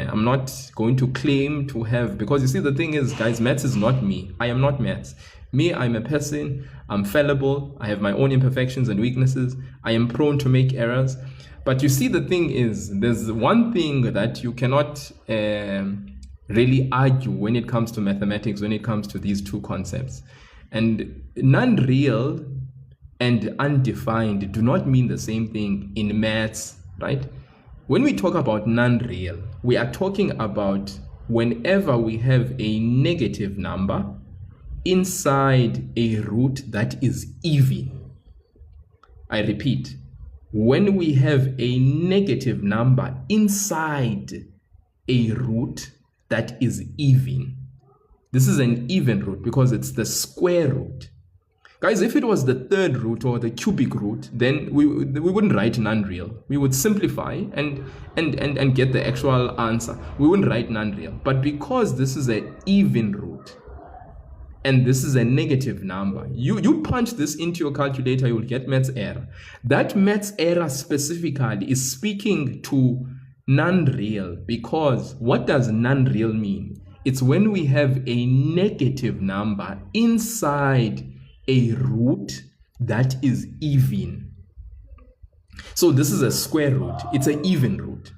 I'm not going to claim to have, because you see, the thing is, guys, maths is not me. I am not maths. Me, I'm a person. I'm fallible. I have my own imperfections and weaknesses. I am prone to make errors. But you see, the thing is, there's one thing that you cannot really argue when it comes to mathematics, when it comes to these two concepts. And non-real and undefined do not mean the same thing in maths, right? When we talk about non-real, we are talking about whenever we have a negative number inside a root that is even. I repeat, when we have a negative number inside a root that is even. This is an even root because it's the square root. Guys, if it was the third root or the cubic root, then we wouldn't write non-real. We would simplify and get the actual answer. We wouldn't write non-real. But because this is an even root and this is a negative number, you punch this into your calculator, you'll get maths error. That maths error specifically is speaking to non-real, because what does non-real mean? It's when we have a negative number inside a root that is even. So this is a square root, it's an even root.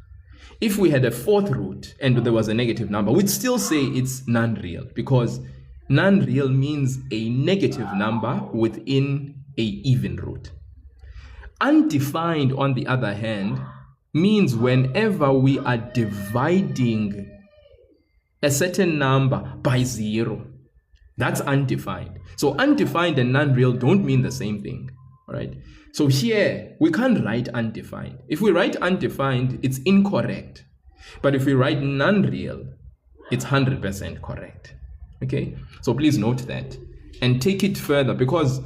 If we had a fourth root and there was a negative number, we'd still say it's non-real, because non-real means a negative number within a even root. Undefined, on the other hand, means whenever we are dividing a certain number by 0. That's undefined. So undefined and non-real don't mean the same thing, all right? So here, we can't write undefined. If we write undefined, it's incorrect. But if we write non-real, it's 100% correct, okay? So please note that and take it further, because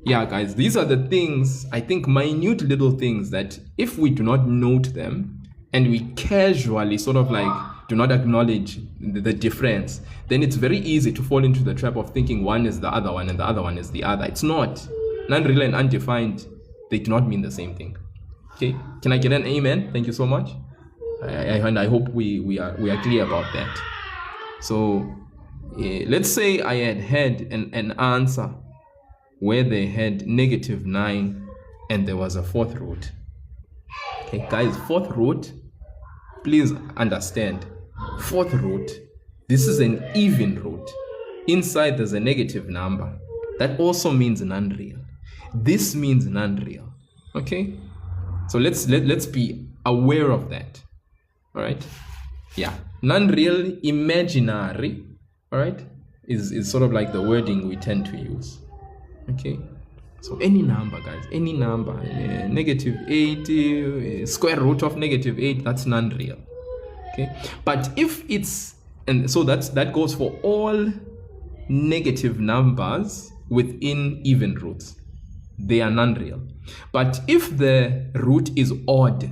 yeah, guys, these are the things, I think, minute little things that if we do not note them and we casually sort of like do not acknowledge the difference, then it's very easy to fall into the trap of thinking one is the other one and the other one is the other. It's not. Non-real and undefined, they do not mean the same thing. Okay, can I get an amen? Thank you so much. And I hope we are clear about that. So let's say I had an answer where they had -9 and there was a fourth root. Okay, guys, fourth root, please understand, fourth root, this is an even root. Inside there's a negative number. That also means non-real. This means non-real. Okay, so let's be aware of that. All right, yeah, non-real, imaginary, all right, is sort of like the wording we tend to use. Okay, so any number, guys, any number, -8, square root of -8, that's non-real. Okay, but if it's, and so that goes for all negative numbers within even roots, they are non-real. But if the root is odd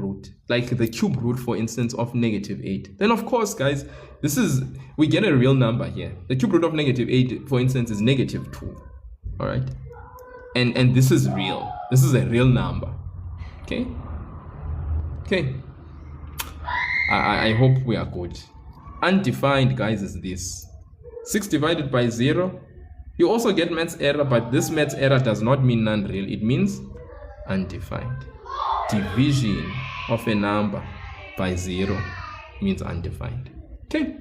root, like the cube root, for instance, of -8, then of course, guys, we get a real number here. The cube root of -8, for instance, is -2. All right, and this is real. This is a real number. Okay. I hope we are good. Undefined, guys, is this 6 divided by 0. You also get maths error, but this maths error does not mean non-real. It means undefined. Division of a number by 0 means undefined. Okay,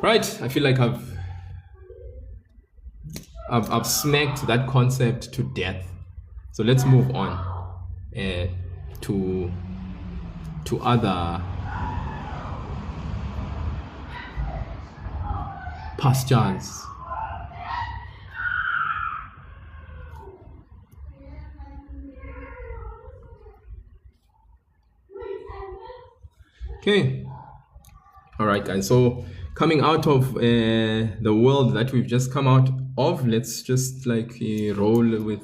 right, I feel like I've smacked that concept to death. So let's move on to other pastures. Okay, all right, guys, so coming out of the world that we've just come out of, let's just like roll with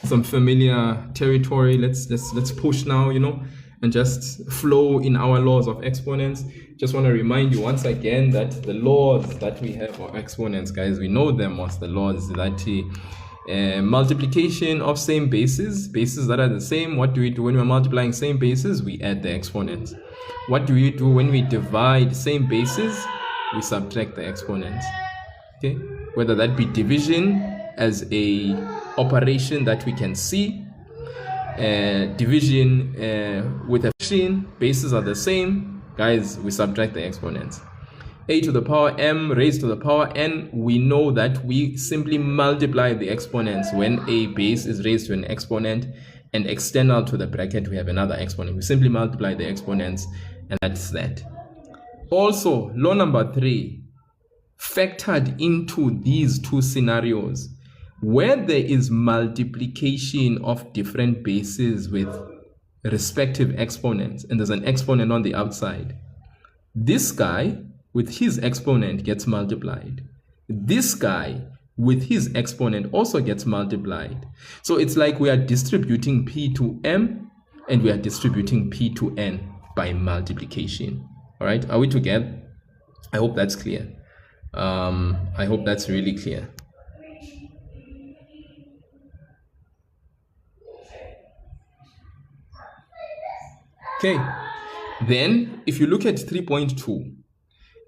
some familiar territory. Let's push now, you know, and just flow in our laws of exponents. Just want to remind you once again that the laws that we have of exponents, guys, we know them as the laws that multiplication of same bases that are the same. What do we do when we're multiplying same bases? We add the exponents. What do we do when we divide same bases? We subtract the exponents. Okay, whether that be division as a operation that we can see. Division with a fraction, bases are the same. Guys, we subtract the exponents. A to the power m raised to the power n, we know that we simply multiply the exponents when a base is raised to an exponent, and external to the bracket we have another exponent. We simply multiply the exponents, and that's that. Also, law number 3, factored into these two scenarios, where there is multiplication of different bases with respective exponents, and there's an exponent on the outside, this guy with his exponent gets multiplied. This guy with his exponent also gets multiplied. So it's like we are distributing p to m and we are distributing p to n by multiplication. All right, are we together? I hope that's clear. I hope that's really clear. Okay, then if you look at 3.2,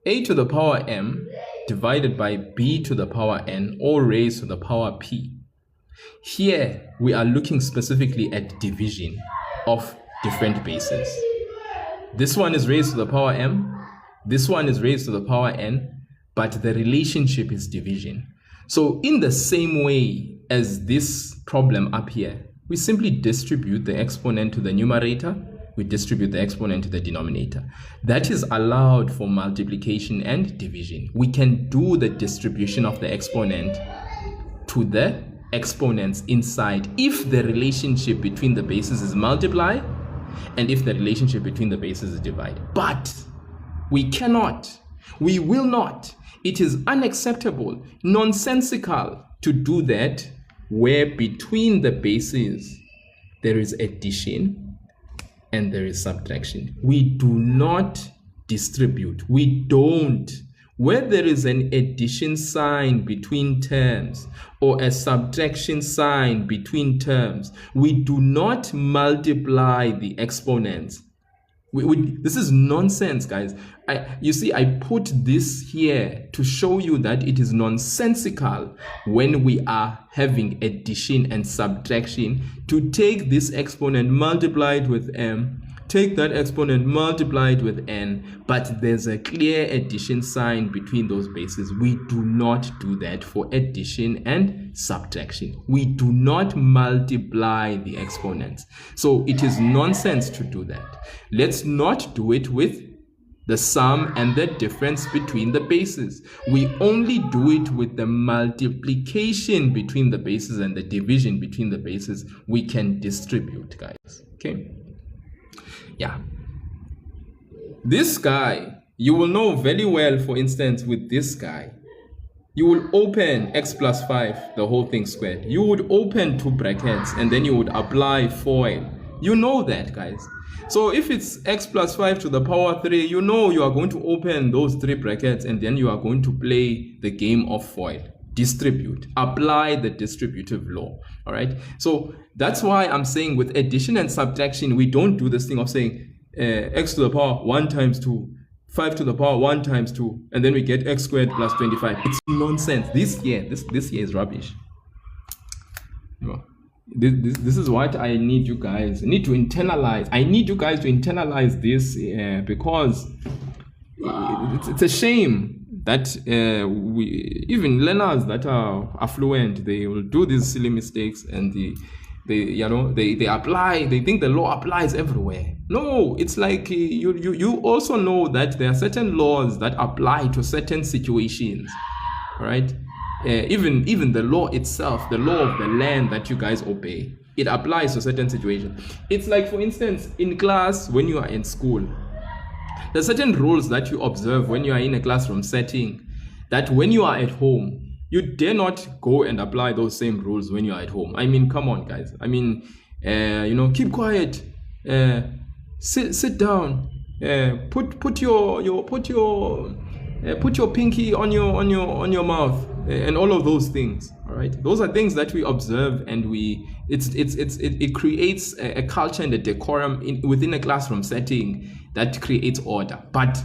a to the power m divided by b to the power n, all raised to the power p. Here we are looking specifically at division of different bases. This one is raised to the power m, this one is raised to the power n, but the relationship is division. So in the same way as this problem up here, we simply distribute the exponent to the numerator, we distribute the exponent to the denominator. That is allowed for multiplication and division. We can do the distribution of the exponent to the exponents inside if the relationship between the bases is multiply and if the relationship between the bases is divide. But we cannot, we will not, it is unacceptable, nonsensical to do that where between the bases there is addition and there is subtraction. We do not distribute. We don't. Where there is an addition sign between terms or a subtraction sign between terms, we do not multiply the exponents. This is nonsense, guys. You see, I put this here to show you that it is nonsensical when we are having addition and subtraction to take this exponent, multiply it with m, take that exponent, multiply it with n, but there's a clear addition sign between those bases. We do not do that for addition and subtraction. We do not multiply the exponents. So it is nonsense to do that. Let's not do it with the sum and the difference between the bases. We only do it with the multiplication between the bases and the division between the bases. We can distribute, guys. Okay. Yeah. This guy, you will know very well, for instance, with this guy, you will open x plus 5, the whole thing squared. You would open two brackets and then you would apply FOIL. You know that, guys. So if it's x plus 5 to the power 3, you know you are going to open those three brackets and then you are going to play the game of FOIL. Distribute, apply the distributive law. All right, so that's why I'm saying with addition and subtraction, we don't do this thing of saying x to the power 1 times 2, 5 to the power 1 times 2, and then we get x squared plus 25. It's nonsense. This year is rubbish. No. This is what I need you guys to internalize. I need you guys to internalize this because it's a shame that even learners that are affluent, they will do these silly mistakes and they apply, they think the law applies everywhere. No, it's like you also know that there are certain laws that apply to certain situations, right? Even the law itself, the law of the land that you guys obey, it applies to certain situations. It's like, for instance, in class, when you are in school, there's certain rules that you observe when you are in a classroom setting that when you are at home, you dare not go and apply those same rules when you are at home. I mean, come on, guys. I mean, keep quiet, sit down, put your pinky on your mouth, and all of those things. All right, those are things that we observe, and it creates a culture and a decorum within a classroom setting that creates order. But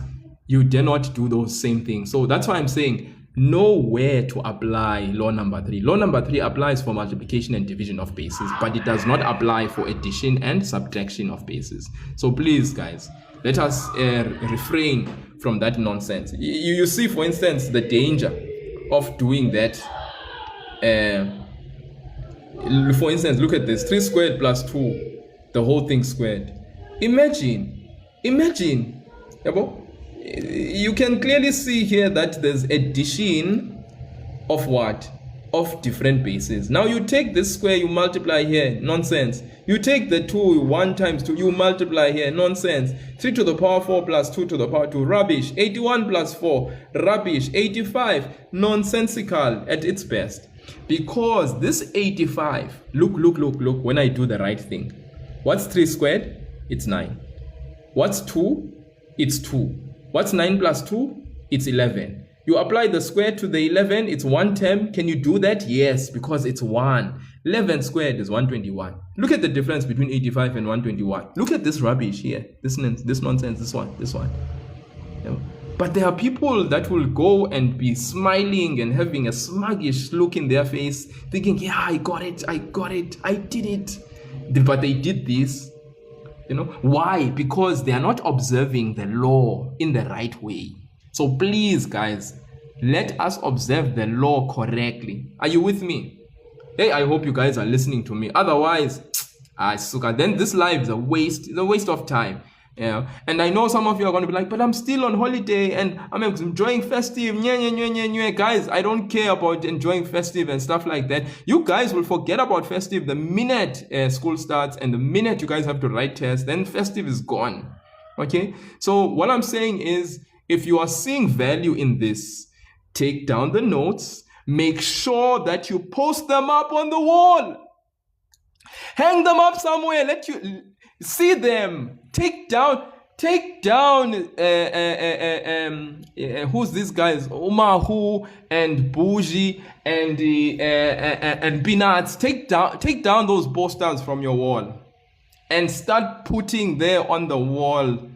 you dare not do those same things. So that's why I'm saying know where to apply law number 3. Law number 3 applies for multiplication and division of bases, but it does not apply for addition and subtraction of bases. So please, guys, let us refrain from that nonsense. You see, for instance, the danger of doing that. For instance, look at this: 3 squared plus 2, the whole thing squared. Imagine, you can clearly see here that there's addition of what? Of different bases. Now you take this square, you multiply here, nonsense. You take the 2, 1 times 2, you multiply here, nonsense. 3 to the power 4 plus 2 to the power 2, rubbish. 81 plus 4, rubbish. 85, nonsensical at its best. Because this 85, look, when I do the right thing. What's 3 squared? It's 9. What's 2? It's 2. What's 9 plus 2? It's 11. You apply the square to the 11, it's 1 term. Can you do that? Yes, because it's 1. 11 squared is 121. Look at the difference between 85 and 121. Look at this rubbish here. This nonsense, this one. You know? But there are people that will go and be smiling and having a sluggish look in their face, thinking, yeah, I got it, I did it. But they did this. You know why? Because they are not observing the law in the right way. So please, guys, let us observe the law correctly. Are you with me? Hey, I hope you guys are listening to me. Otherwise, then this life is a waste. It's a waste of time. Yeah. And I know some of you are going to be like, but I'm still on holiday and I'm enjoying festive. Guys, I don't care about enjoying festive and stuff like that. You guys will forget about festive the minute school starts, and the minute you guys have to write tests, then festive is gone. Okay? So what I'm saying is, if you are seeing value in this, take down the notes, make sure that you post them up on the wall. Hang them up somewhere, let you see them. Take down who's these guys? Omahu and Bougie and Peanuts. Take down those posters from your wall and start putting there on the wall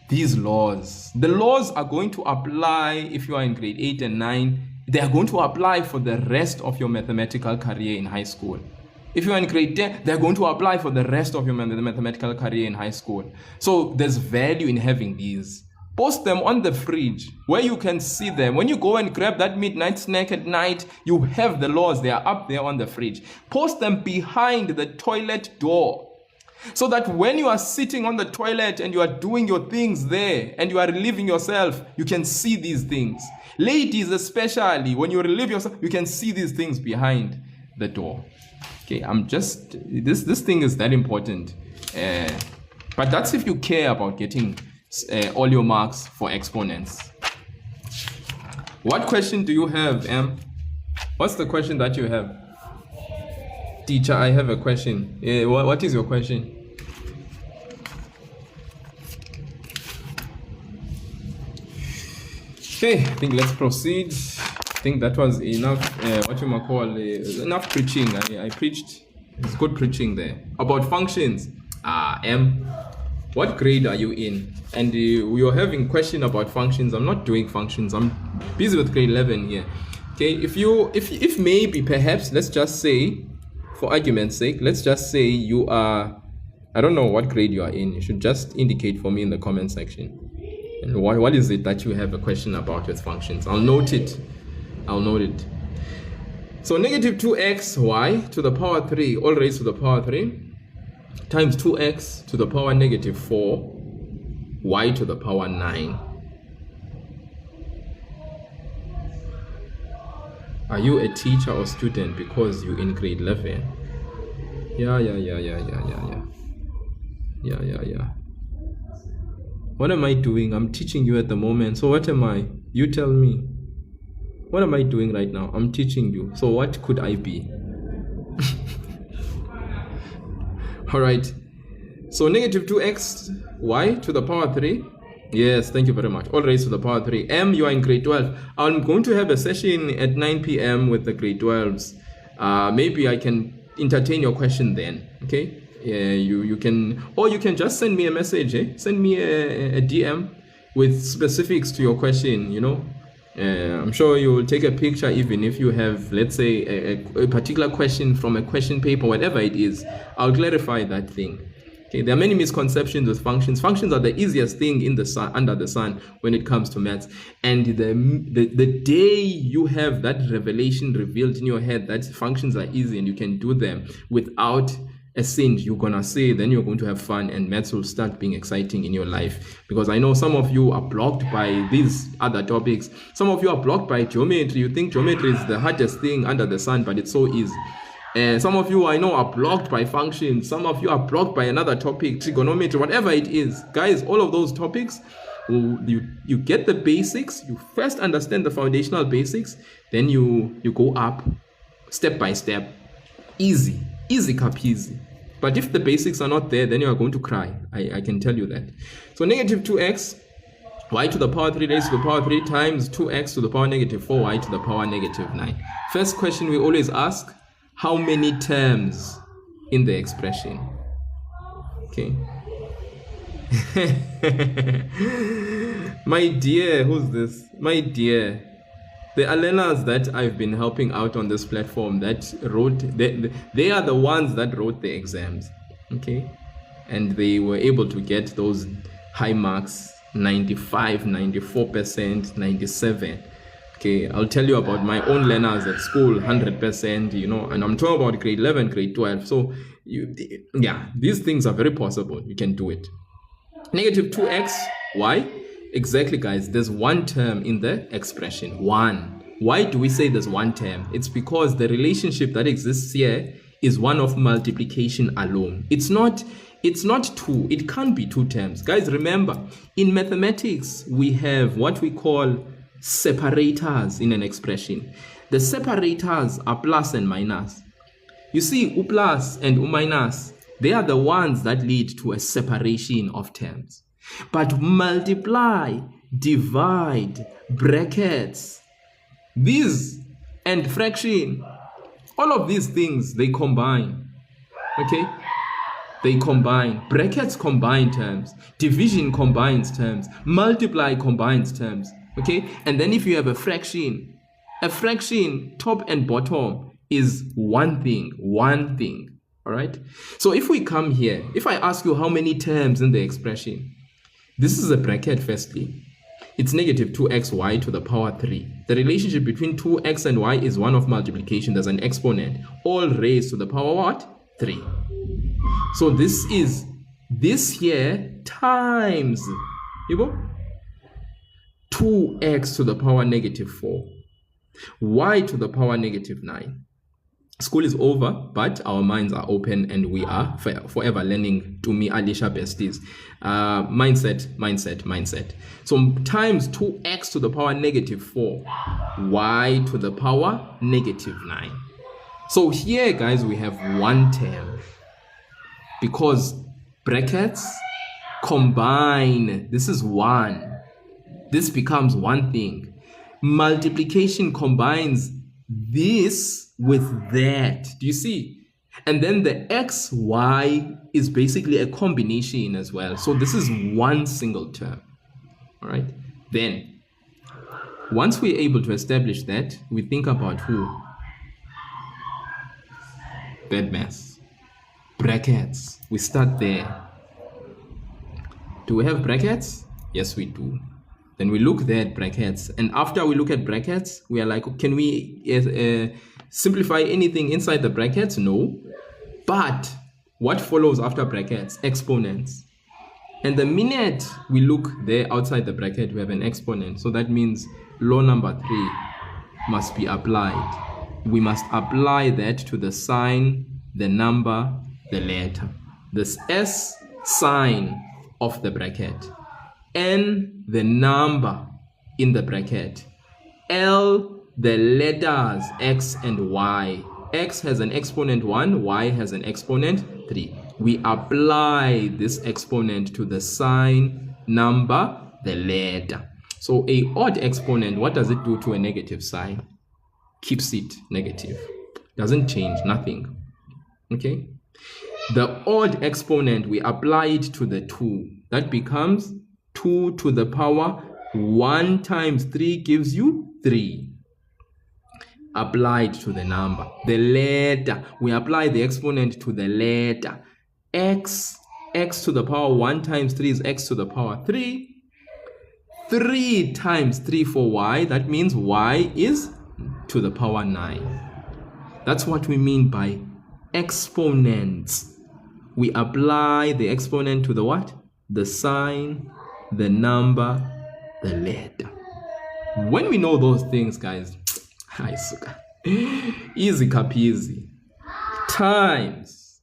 these laws. The laws are going to apply if you are in grade 8 and 9. They are going to apply for the rest of your mathematical career in high school. If you're in grade 10, they're going to apply for the rest of your mathematical career in high school. So there's value in having these. Post them on the fridge where you can see them. When you go and grab that midnight snack at night, you have the laws. They are up there on the fridge. Post them behind the toilet door, so that when you are sitting on the toilet and you are doing your things there and you are relieving yourself, you can see these things. Ladies especially, when you relieve yourself, you can see these things behind the door. Okay, I'm just, this thing is that important. But that's if you care about getting all your marks for exponents. What question do you have, Em? What's the question that you have? Teacher, I have a question. What is your question? Okay, I think let's proceed. I think that was enough, enough preaching. I preached. It's good preaching there. About functions. Em, what grade are you in? And we are having question about functions. I'm not doing functions. I'm busy with grade 11 here. Okay, if maybe, perhaps, let's just say, for argument's sake, let's just say you are, I don't know what grade you are in. You should just indicate for me in the comment section. And what is it that you have a question about with functions? I'll note it. So negative 2xy to the power 3, all raised to the power 3, times 2x to the power negative 4, y to the power 9. Are you a teacher or student because you're in grade 11? Yeah. What am I doing? I'm teaching you at the moment. So what am I? You tell me. What am I doing right now? I'm teaching you. So what could I be? All right. So negative 2xy to the power 3. Yes, thank you very much. All raised to the power 3. M, you are in grade 12. I'm going to have a session at 9 p.m. with the grade 12s. Maybe I can entertain your question then. Okay. You can, or you can just send me a message. Send me a DM with specifics to your question, you know. I'm sure you will take a picture even if you have, let's say, a particular question from a question paper, whatever it is. I'll clarify that thing. Okay, there are many misconceptions with functions. Functions are the easiest thing in the sun, under the sun, when it comes to maths. And the day you have that revelation revealed in your head that functions are easy and you can do them without a sin, you're gonna say, then you're going to have fun and maths will start being exciting in your life. Because I know some of you are blocked by these other topics. Some of you are blocked by geometry. You think geometry is the hardest thing under the sun, but it's so easy. Some of you I know are blocked by functions. Some of you are blocked by another topic, trigonometry, whatever it is. Guys, all of those topics, you get the basics. You first understand the foundational basics, then you go up step by step. Easy capizzi. But if the basics are not there, then you are going to cry. I can tell you that. So negative 2x y to the power 3 raised to the power 3 times 2x to the power negative 4y to the power negative 9. First question we always ask, how many terms in the expression? Okay. My dear, who's this? My dear. The learners that I've been helping out on this platform that wrote, they are the ones that wrote the exams, okay? And they were able to get those high marks, 95, 94%, 97. Okay, I'll tell you about my own learners at school, 100%, you know, and I'm talking about grade 11, grade 12. So, yeah, these things are very possible. You can do it. Negative 2x, why? Exactly, guys, there's one term in the expression, one. Why do we say there's one term? It's because the relationship that exists here is one of multiplication alone. It's not two. It can't be two terms. Guys, remember, in mathematics, we have what we call separators in an expression. The separators are plus and minus. You see, U plus and U minus, they are the ones that lead to a separation of terms. But multiply, divide, brackets, these and fraction, all of these things, they combine. Okay? They combine. Brackets combine terms. Division combines terms. Multiply combines terms. Okay? And then if you have a fraction, top and bottom is one thing. All right? So if we come here, if I ask you how many terms in the expression, this is a bracket firstly. It's negative 2xy to the power 3. The relationship between 2x and y is one of multiplication. There's an exponent. All raised to the power what? 3. So this is this here times 2x to the power negative 4. Y to the power negative 9. School is over, but our minds are open and we are forever learning. To me, Alisha besties. Mindset. So times 2x to the power negative 4, y to the power negative 9. So here, guys, we have one term because brackets combine. This is one. This becomes one thing. Multiplication combines this with that. Do you see? And then the xy is basically a combination as well. So this is one single term. All right. Then once we're able to establish that, we think about who? BEDMAS. Brackets. We start there. Do we have brackets? Yes, we do. Then we look there at brackets, and after we look at brackets, we are like, can we simplify anything inside the brackets? No. But what follows after brackets? Exponents. And the minute we look there outside the bracket, we have an exponent. So that means law number 3 must be applied. We must apply that to the sign, the number, the letter. This S sign of the bracket. N, the number in the bracket. L, the letters X and Y. X has an exponent 1, Y has an exponent 3. We apply this exponent to the sign, number, the letter. So a odd exponent, what does it do to a negative sign? Keeps it negative. Doesn't change, nothing. Okay? The odd exponent, we apply it to the 2. That becomes 2 to the power 1 times 3 gives you 3. Applied to the number. The letter. We apply the exponent to the letter. X to the power 1 times 3 is x to the power 3. 3 times 3 for y. That means y is to the power 9. That's what we mean by exponents. We apply the exponent to the what? The sign, the number, the letter. When we know those things, guys, easy peasy. Times.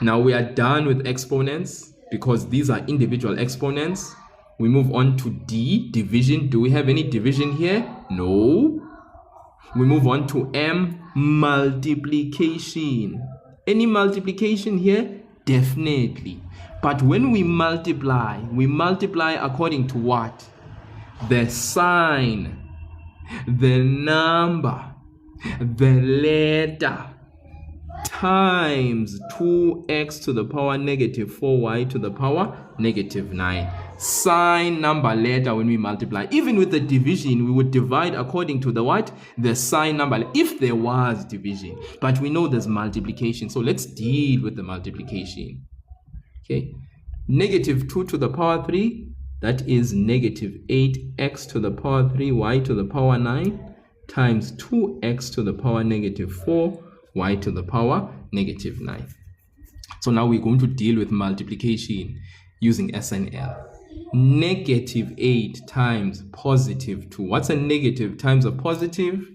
Now we are done with exponents because these are individual exponents. We move on to D, division. Do we have any division here? No. We move on to M, multiplication. Any multiplication here? Definitely. But when we multiply according to what? The sign, the number, the letter, times 2x to the power negative 4y to the power negative 9. Sign, number, letter when we multiply. Even with the division, we would divide according to the what? The sign, number, if there was division. But we know there's multiplication. So let's deal with the multiplication. Okay. Negative 2 to the power 3. That is negative 8x to the power 3, y to the power 9, times 2x to the power negative 4, y to the power negative 9. So now we're going to deal with multiplication using SNL. Negative 8 times positive 2. What's a negative times a positive?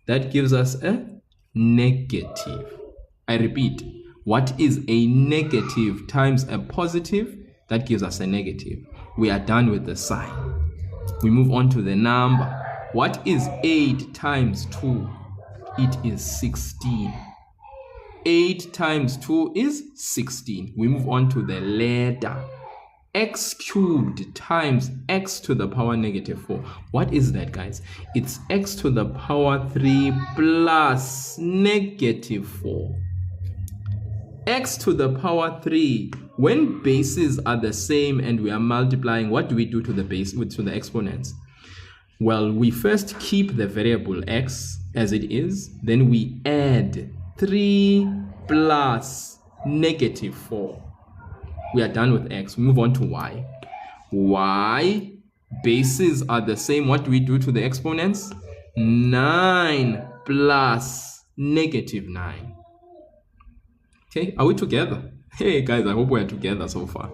That gives us a negative. I repeat, what is a negative times a positive? That gives us a negative. We are done with the sign. We move on to the number. What is 8 times 2? It is 16. 8 times 2 is 16. We move on to the letter. X cubed times x to the power negative 4. What is that, guys? It's x to the power 3 plus negative 4. X to the power 3. When bases are the same and we are multiplying, what do we do to the base, to the exponents? Well, we first keep the variable x as it is. Then we add 3 plus negative 4. We are done with x. We move on to y. Y, bases are the same. What do we do to the exponents? 9 plus negative 9. Okay, are we together? Hey guys, I hope we're together so far.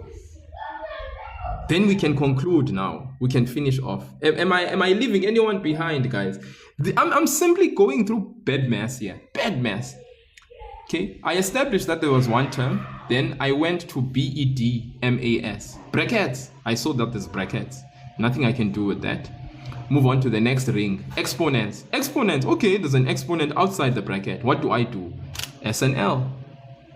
Then we can conclude now. We can finish off. Am I leaving anyone behind, guys? I'm simply going through BEDMAS here. BEDMAS. Okay, I established that there was one term. Then I went to BEDMAS. Brackets. I saw that there's brackets. Nothing I can do with that. Move on to the next ring. Exponents. Exponents. Okay, there's an exponent outside the bracket. What do? SNL.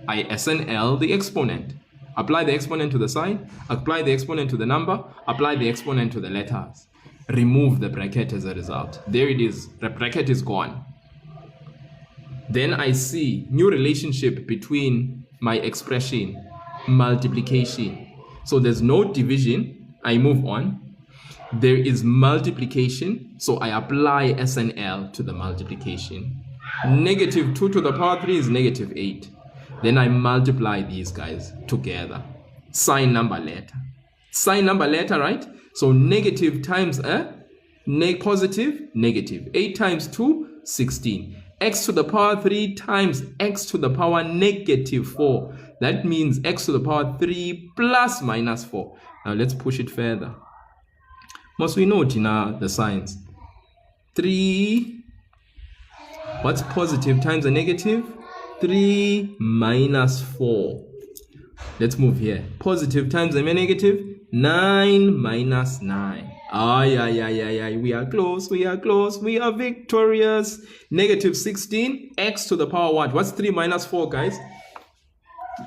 I SNL the exponent. Apply the exponent to the sign. Apply the exponent to the number. Apply the exponent to the letters. Remove the bracket as a result. There it is. The bracket is gone. Then I see new relationship between my expression, multiplication. So there's no division. I move on. There is multiplication. So I apply SNL to the multiplication. Negative 2 to the power 3 is negative 8. Then I multiply these guys together. Sign, number, letter. Sign, number, letter, right? So negative times a positive, negative. 8 times 2, 16. X to the power 3 times x to the power negative 4. That means x to the power 3 plus minus 4. Now let's push it further. Must we know, Tina, the signs? 3. What's positive times a negative? 3 minus 4. Let's move here. Positive times a negative? 9 minus 9. Ay. We are close. We are close. We are victorious. Negative 16. X to the power what? What's 3 minus 4, guys?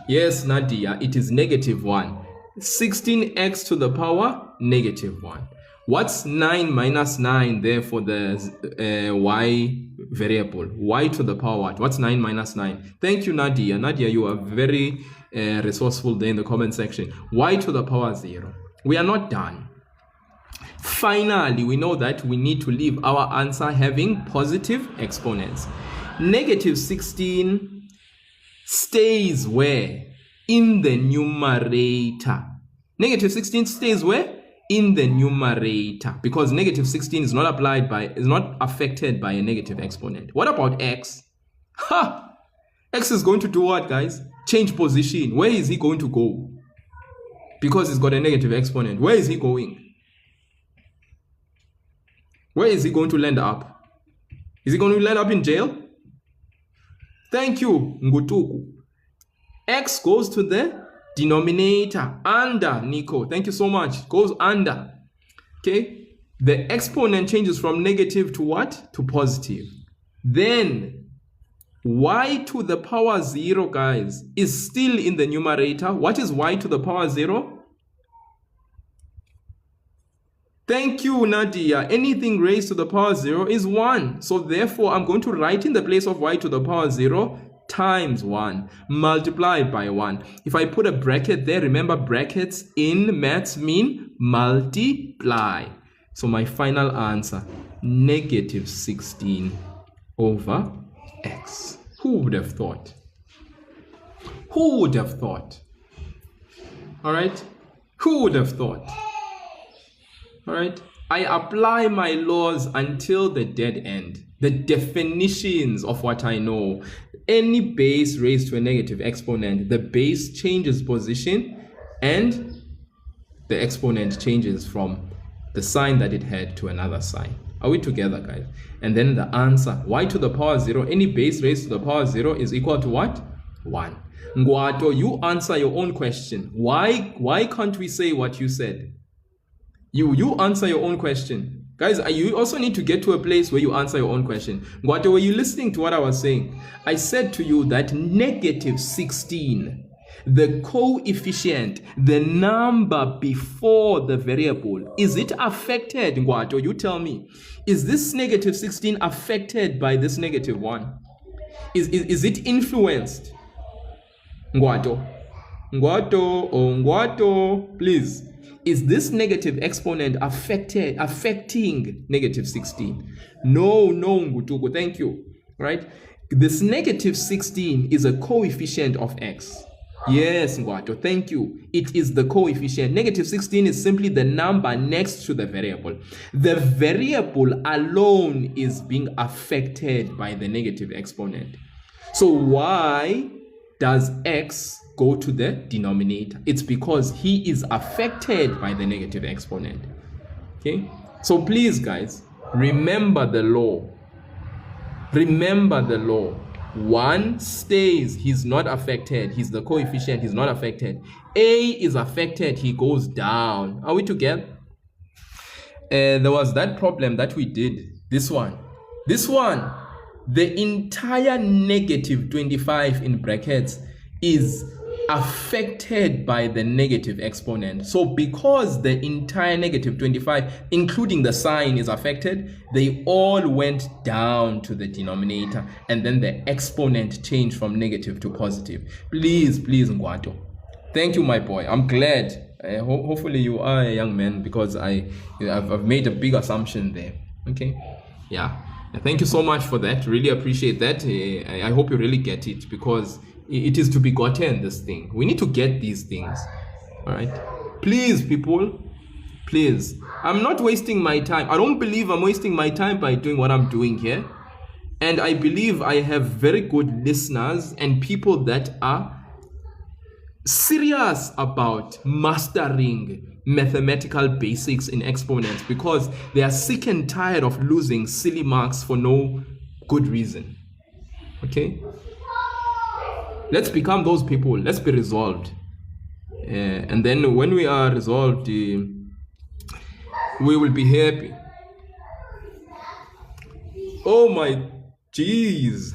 Yes, Nadia. It is negative 1. 16x to the power negative 1. What's 9 minus 9 there for the y variable? Y to the power what? What's 9 minus 9? Thank you, Nadia. Nadia, you are very resourceful there in the comment section. Y to the power 0. We are not done. Finally, we know that we need to leave our answer having positive exponents. Negative 16 stays where? In the numerator. Negative 16 stays where? In the numerator, because negative 16 is not affected by a negative exponent. What about x? X is going to do what, guys? Change position. Where is he going to go? Because he's got a negative exponent. Where is he going? Where is he going to land up? Is he going to land up in jail? Thank you, Ngutuku. X goes to the denominator, under, Nico. Thank you so much. Goes under. Okay? The exponent changes from negative to what? To positive. Then, y to the power 0, guys, is still in the numerator. What is y to the power 0? Thank you, Nadia. Anything raised to the power 0 is 1. So therefore, I'm going to write in the place of y to the power 0 times 1 multiplied by 1. If I put a bracket there, remember brackets in maths mean multiply. So my final answer, negative 16 over x. Who would have thought? Who would have thought? All right? Who would have thought? All right, I apply my laws until the dead end. The definitions of what I know. Any base raised to a negative exponent, the base changes position and the exponent changes from the sign that it had to another sign. Are we together, guys? And then the answer, y to the power 0, any base raised to the power 0 is equal to what? 1. Ngwato, you answer your own question. Why can't we say what you said? You answer your own question. Guys, you also need to get to a place where you answer your own question. Ngwate, were you listening to what I was saying? I said to you that negative 16, the coefficient, the number before the variable, is it affected, Ngwato? You tell me. Is this negative 16 affected by this negative 1? Is it influenced? Ngwato, please. Is this negative exponent affecting negative 16? No, Ngutuko, thank you. Right? This negative 16 is a coefficient of x. Yes, Ngwato, thank you. It is the coefficient. Negative 16 is simply the number next to the variable. The variable alone is being affected by the negative exponent. So why does x go to the denominator? It's because he is affected by the negative exponent. Okay? So please, guys, remember the law. Remember the law. 1 stays, he's not affected. He's the coefficient, he's not affected. A is affected, he goes down. Are we together? There was that problem that we did. This one. The entire negative 25 in brackets is affected by the negative exponent. So because the entire negative 25, including the sign, is affected, they all went down to the denominator, and then the exponent changed from negative to positive. Please, Ngwato. Thank you, my boy. I'm glad. Hopefully you are a young man, because I've made a big assumption there. Okay? Yeah. Thank you so much for that. Really appreciate that. I hope you really get it, because it is to be gotten, this thing. We need to get these things. All right? Please, people. Please. I'm not wasting my time. I don't believe I'm wasting my time by doing what I'm doing here. And I believe I have very good listeners and people that are serious about mastering mathematical basics in exponents, because they are sick and tired of losing silly marks for no good reason. Okay? Let's become those people. Let's be resolved. And then when we are resolved, we will be happy. Oh my jeez.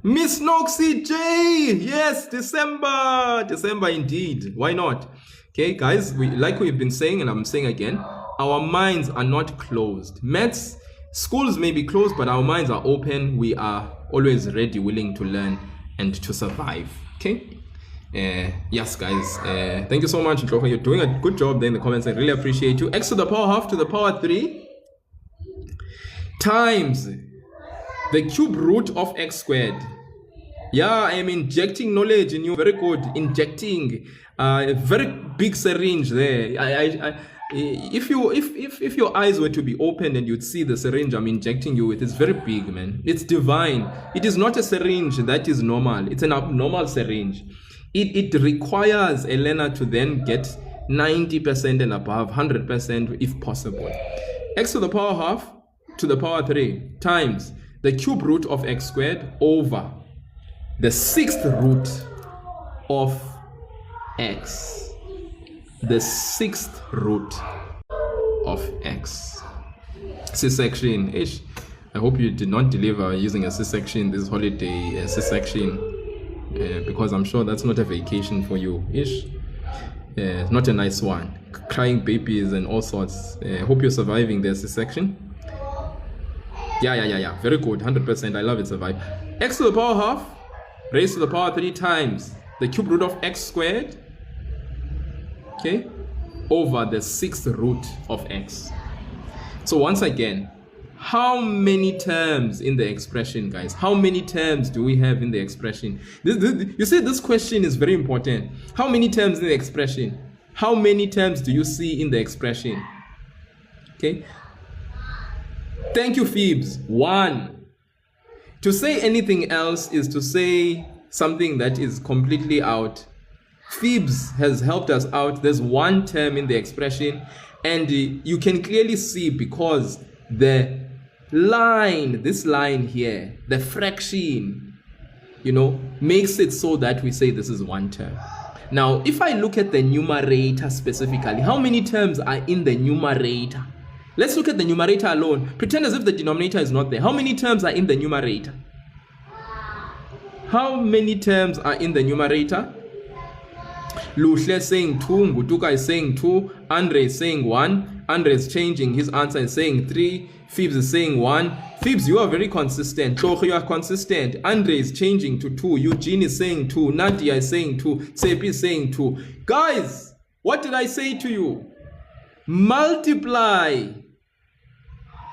Miss Noxy J. Yes, December indeed. Why not? Okay, guys, like we've been saying, and I'm saying again, our minds are not closed. Maths schools may be closed, but our minds are open. We are always ready, willing to learn and to survive. Okay? Yes, guys. Thank you so much, Joker. You're doing a good job there in the comments. I really appreciate you. X to the power half to the power 3 times the cube root of x squared. Yeah, I am injecting knowledge in you. Very good. Injecting a very big syringe there. If your eyes were to be opened and you'd see the syringe I'm injecting you with, it's very big, man. It's divine. It is not a syringe that is normal. It's an abnormal syringe. It requires a learner to then get 90% and above, 100% if possible. X to the power half to the power 3 times the cube root of x squared over the 6th root of x. The 6th root of x. C-section ish. I hope you did not deliver using a C-section this holiday. A C-section. Because I'm sure that's not a vacation for you ish. Not a nice one. Crying babies and all sorts. Hope you're surviving the C-section. Yeah. Very good. 100%. I love it. Survive. X to the power half raised to the power 3 times the cube root of x squared. Okay. Over the 6th root of x. So once again, how many terms in the expression, guys? How many terms do we have in the expression? You see, this question is very important. How many terms in the expression? How many terms do you see in the expression? Okay. Thank you, Phoebes. 1. To say anything else is to say something that is completely out. Phoebes has helped us out. There's 1 term in the expression, and you can clearly see because the line, this line here, the fraction, makes it so that we say this is 1 term. Now, if I look at the numerator specifically, how many terms are in the numerator? Let's look at the numerator alone. Pretend as if the denominator is not there. How many terms are in the numerator? How many terms are in the numerator? Luhle is saying 2, Ngutuka is saying 2, Andre is saying 1, Andre is changing his answer and saying 3, Phoebes is saying 1. Phoebes, you are very consistent. Chokhe, you are consistent. Andre is changing to 2, Eugene is saying 2, Nadia is saying 2, Tsepi is saying 2. Guys, what did I say to you? Multiply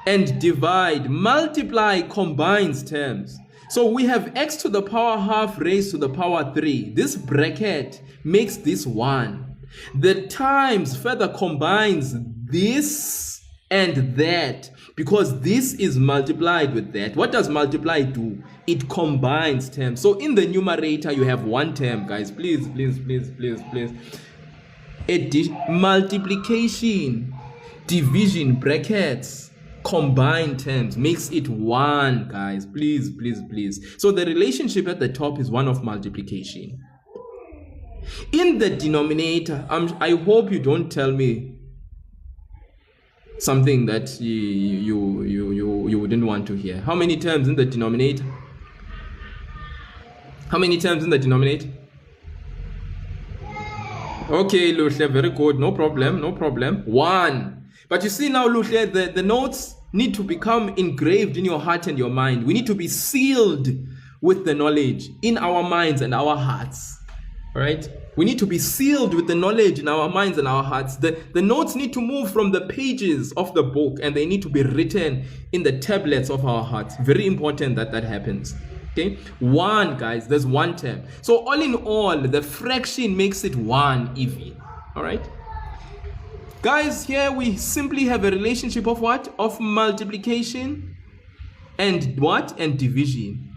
and divide. Multiply combines terms. So we have x to the power half raised to the power 3. This bracket makes this 1. The times further combines this and that because this is multiplied with that. What does multiply do? It combines terms. So in the numerator you have 1 term, guys. Please. Multiplication, division, brackets, combine terms makes it 1, guys. Please. So the relationship at the top is one of multiplication. In the denominator, I hope you don't tell me something that you wouldn't want to hear. How many terms in the denominator? How many terms in the denominator? Okay, Luhle, very good. No problem. 1. But you see now, Luhle, the notes need to become engraved in your heart and your mind. We need to be sealed with the knowledge in our minds and our hearts. All right? We need to be sealed with the knowledge in our minds and our hearts. The notes need to move from the pages of the book and they need to be written in the tablets of our hearts. Very important that happens. Okay? 1, guys. There's 1 term. So all in all, the fraction makes it 1 even. All right? Guys, here we simply have a relationship of what? Of multiplication and what? And division,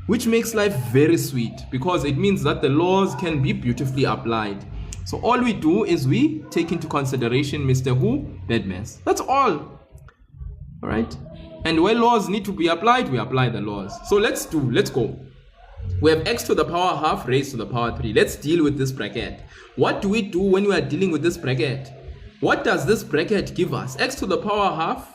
which makes life very sweet because it means that the laws can be beautifully applied. So all we do is we take into consideration Mr. Who? BEDMAS. That's all. All right? And where laws need to be applied, we apply the laws. So let's go. We have x to the power half raised to the power 3. Let's deal with this bracket. What do we do when we are dealing with this bracket? What does this bracket give us? X to the power half?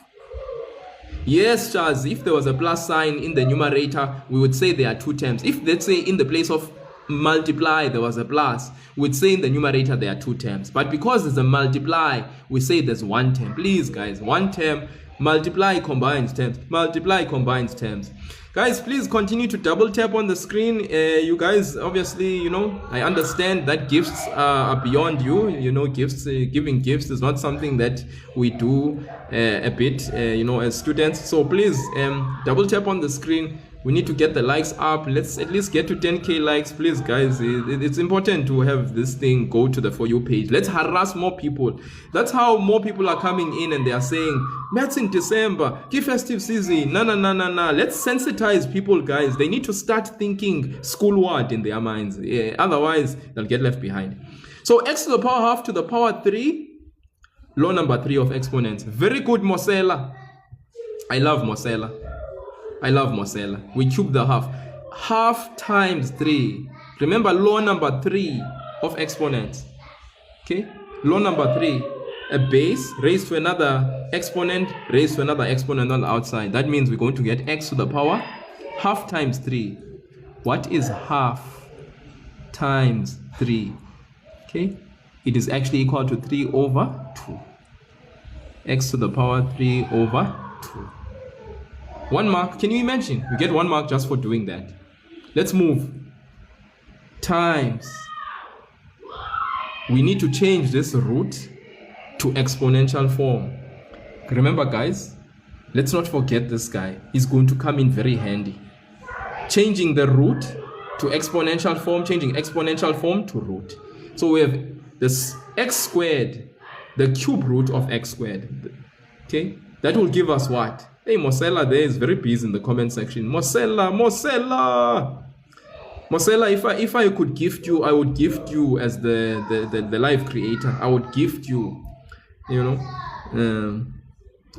Yes, Charles, if there was a plus sign in the numerator, we would say there are 2 terms. If, let's say, in the place of multiply, there was a plus, we'd say in the numerator there are 2 terms. But because there's a multiply, we say there's 1 term. Please, guys, 1 term. Multiply combines terms. Multiply combines terms. Guys, please continue to double tap on the screen. You guys, obviously, you know, I understand that gifts are beyond you. You know, gifts, giving gifts is not something that we do a bit, you know, as students. So please double tap on the screen. We need to get the likes up. Let's at least get to 10K likes, please, guys. It's important to have this thing go to the For You page. Let's harass more people. That's how more people are coming in and they are saying, Maths in December, give festive season, nah. Let's sensitize people, guys. They need to start thinking schoolward in their minds. Yeah, otherwise, they'll get left behind. So x to the power half to the power 3, law number 3 of exponents. Very good, Mosela. I love Mosela. I love Mosela. We cube the half. Half times 3. Remember law number 3 of exponents. Okay? Law number 3. A base raised to another exponent raised to another exponent on the outside. That means we're going to get x to the power half times 3. What is half times 3? Okay? It is actually equal to 3 over 2. X to the power 3 over 2. 1 mark. Can you imagine? We get 1 mark just for doing that. Let's move. Times. We need to change this root to exponential form. Remember, guys, let's not forget this guy. He's going to come in very handy. Changing the root to exponential form, changing exponential form to root. So we have this x squared, the cube root of x squared. Okay? That will give us what? Hey, Mosela there is very busy in the comment section. Mosela. Mosela, if I could gift you, I would gift you as the live creator. I would gift you, you know.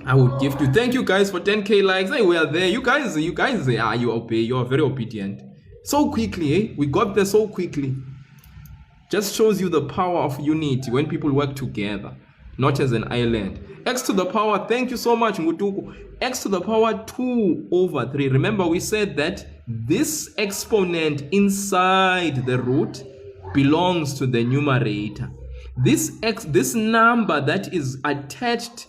I would gift you. Thank you guys for 10K likes. Hey, we are there. You guys, you obey. You are very obedient. So quickly, eh? We got there so quickly. Just shows you the power of unity when people work together, not as an island. X to the power, thank you so much, Ngutuku. X to the power 2 over 3. Remember, we said that this exponent inside the root belongs to the numerator. This number that is attached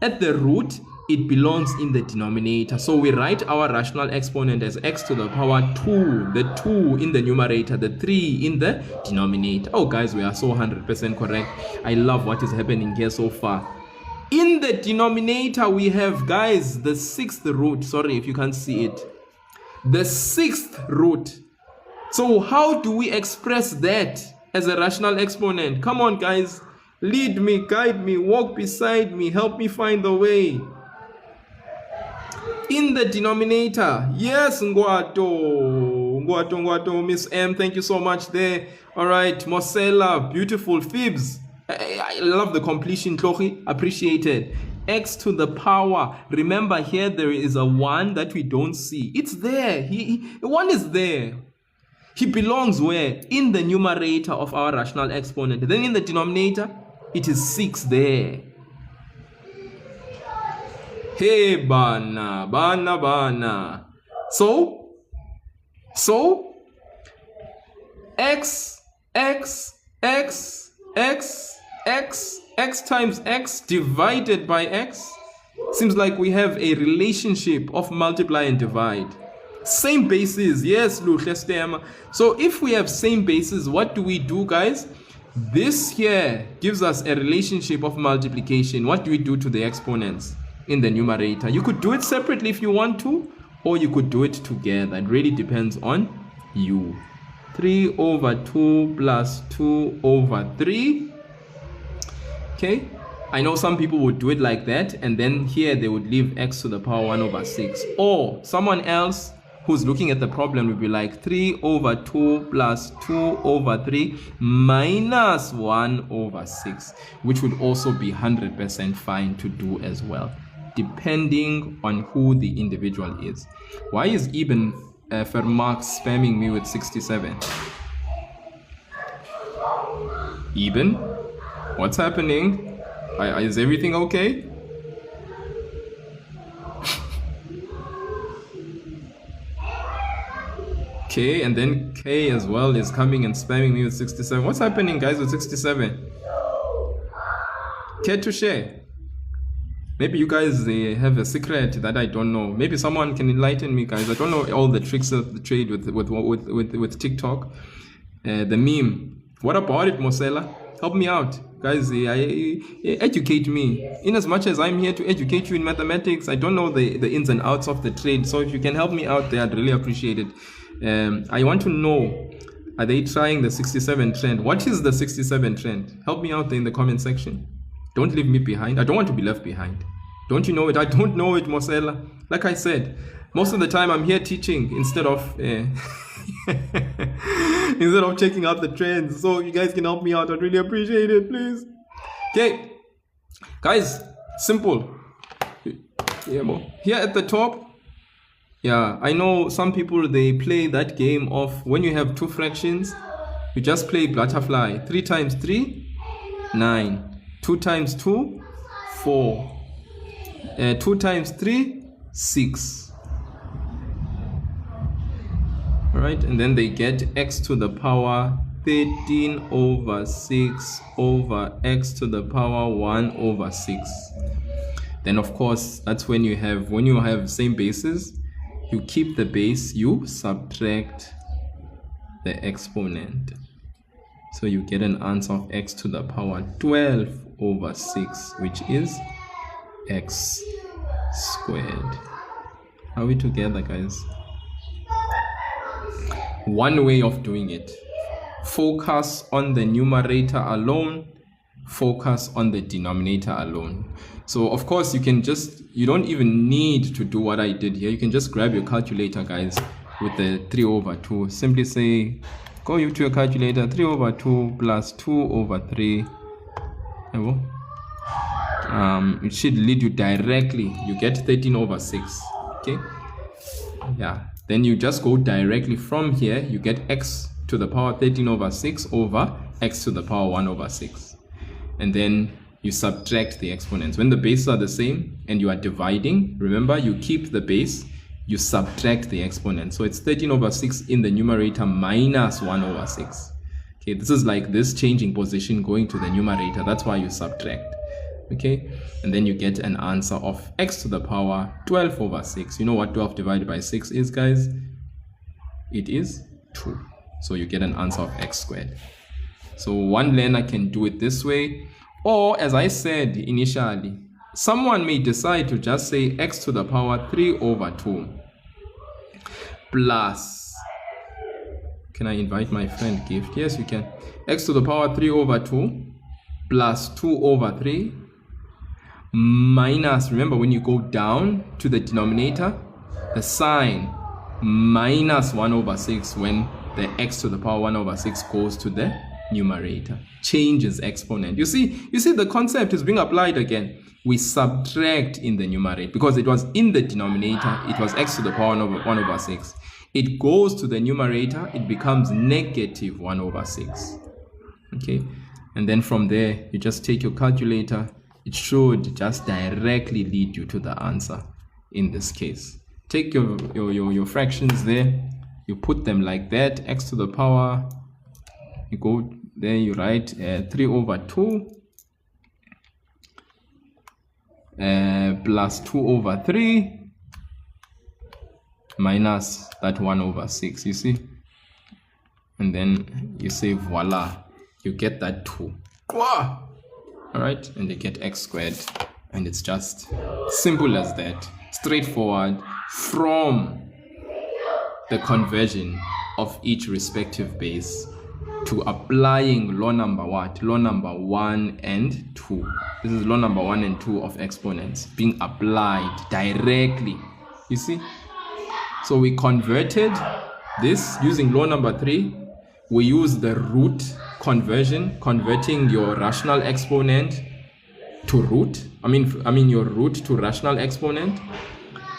at the root, it belongs in the denominator. So we write our rational exponent as x to the power 2, the 2 in the numerator, the 3 in the denominator. Oh, guys, we are so 100% correct. I love what is happening here so far. In the denominator, we have, guys, the 6th root. Sorry if you can't see it. The 6th root. So how do we express that as a rational exponent? Come on, guys. Lead me, guide me, walk beside me, help me find the way. In the denominator, yes, Ngwato, Miss M, thank you so much there. All right, Mosela, beautiful. Fibs, I love the completion, Tlohi, appreciated. X to the power, remember here there is a 1 that we don't see. It's there, 1 is there. He belongs where? In the numerator of our rational exponent. Then in the denominator, it is 6 there. Hey, bana. So, x times x divided by x. Seems like we have a relationship of multiply and divide. Same bases, yes, Luchestem. So if we have same bases, what do we do, guys? This here gives us a relationship of multiplication. What do we do to the exponents in the numerator? You could do it separately if you want to, or you could do it together. It really depends on you. 3 over 2 plus 2 over 3. Okay, I know some people would do it like that, and then here they would leave x to the power 1 over 6. Or someone else who's looking at the problem will be like 3 over 2 plus 2 over 3 minus 1 over 6, which would also be 100% fine to do as well, depending on who the individual is. Why is Ibn Fermat spamming me with 67? Ibn, what's happening? Is everything okay? K, and then K as well is coming and spamming me with 67. What's happening, guys, with 67? Care to share? Maybe you guys have a secret that I don't know. Maybe someone can enlighten me, guys. I don't know all the tricks of the trade with TikTok. The meme. What about it, Mosela? Help me out, guys. Educate me. In as much as I'm here to educate you in mathematics, I don't know the ins and outs of the trade. So if you can help me out there, I'd really appreciate it. I want to know, are they trying the 67 trend? What is the 67 trend? Help me out there in the comment section. Don't leave me behind. I don't want to be left behind. Don't you know it? I don't know it, Mosela. Like I said, most of the time I'm here teaching instead of instead of checking out the trends. So you guys can help me out. I'd really appreciate it, please. Okay, guys, simple. Here at the top, yeah, I know some people, they play that game of when you have two fractions, you just play butterfly. 3 times 3, 9. 2 times 2, 4. 2 times 3, 6. All right, and then they get x to the power 13 over 6 over x to the power 1 over 6. Then of course, that's when you have same bases, you keep the base, you subtract the exponent. So you get an answer of x to the power 12 over 6, which is x squared. Are we together, guys? One way of doing it. Focus on the numerator alone. Focus on the denominator alone. So of course you don't even need to do what I did here. You can just grab your calculator, guys, with the 3 over 2. Simply say, go to your calculator, 3 over 2 plus 2 over 3. It should lead you directly. You get 13 over 6. Okay. Yeah. Then you just go directly from here. You get x to the power 13 over 6 over x to the power 1 over 6. And then you subtract the exponents. When the bases are the same and you are dividing, remember, you keep the base, you subtract the exponent. So it's 13 over 6 in the numerator minus 1 over 6. Okay, this is like this changing position going to the numerator. That's why you subtract. Okay, and then you get an answer of x to the power 12 over 6. You know what 12 divided by 6 is, guys? It is 2. So you get an answer of x squared. So one learner can do it this way, or as I said initially, someone may decide to just say x to the power 3 over 2 plus, can I invite my friend Gift? Yes, you can. X to the power 3 over 2 plus 2 over 3 minus, remember when you go down to the denominator, the sign minus 1 over 6 when the x to the power 1 over 6 goes to the numerator, changes exponent. You see the concept is being applied again. We subtract in the numerator because it was in the denominator, it was x to the power 1 over 6. It goes to the numerator, it becomes negative 1 over 6. Okay, and then from there you just take your calculator. It should just directly lead you to the answer in this case. Take your fractions there, you put them like that, x to the power, you go there, you write 3 over 2 plus 2 over 3 minus that 1 over 6, you see, and then you say voila, you get that 2. All right, and they get x squared, and it's just simple as that, straightforward from the conversion of each respective base to applying law number what? Law number 1 and 2. This is law number 1 and 2 of exponents being applied directly. You see? So we converted this using law number 3. We use the root conversion, converting your rational exponent to root. I mean your root to rational exponent.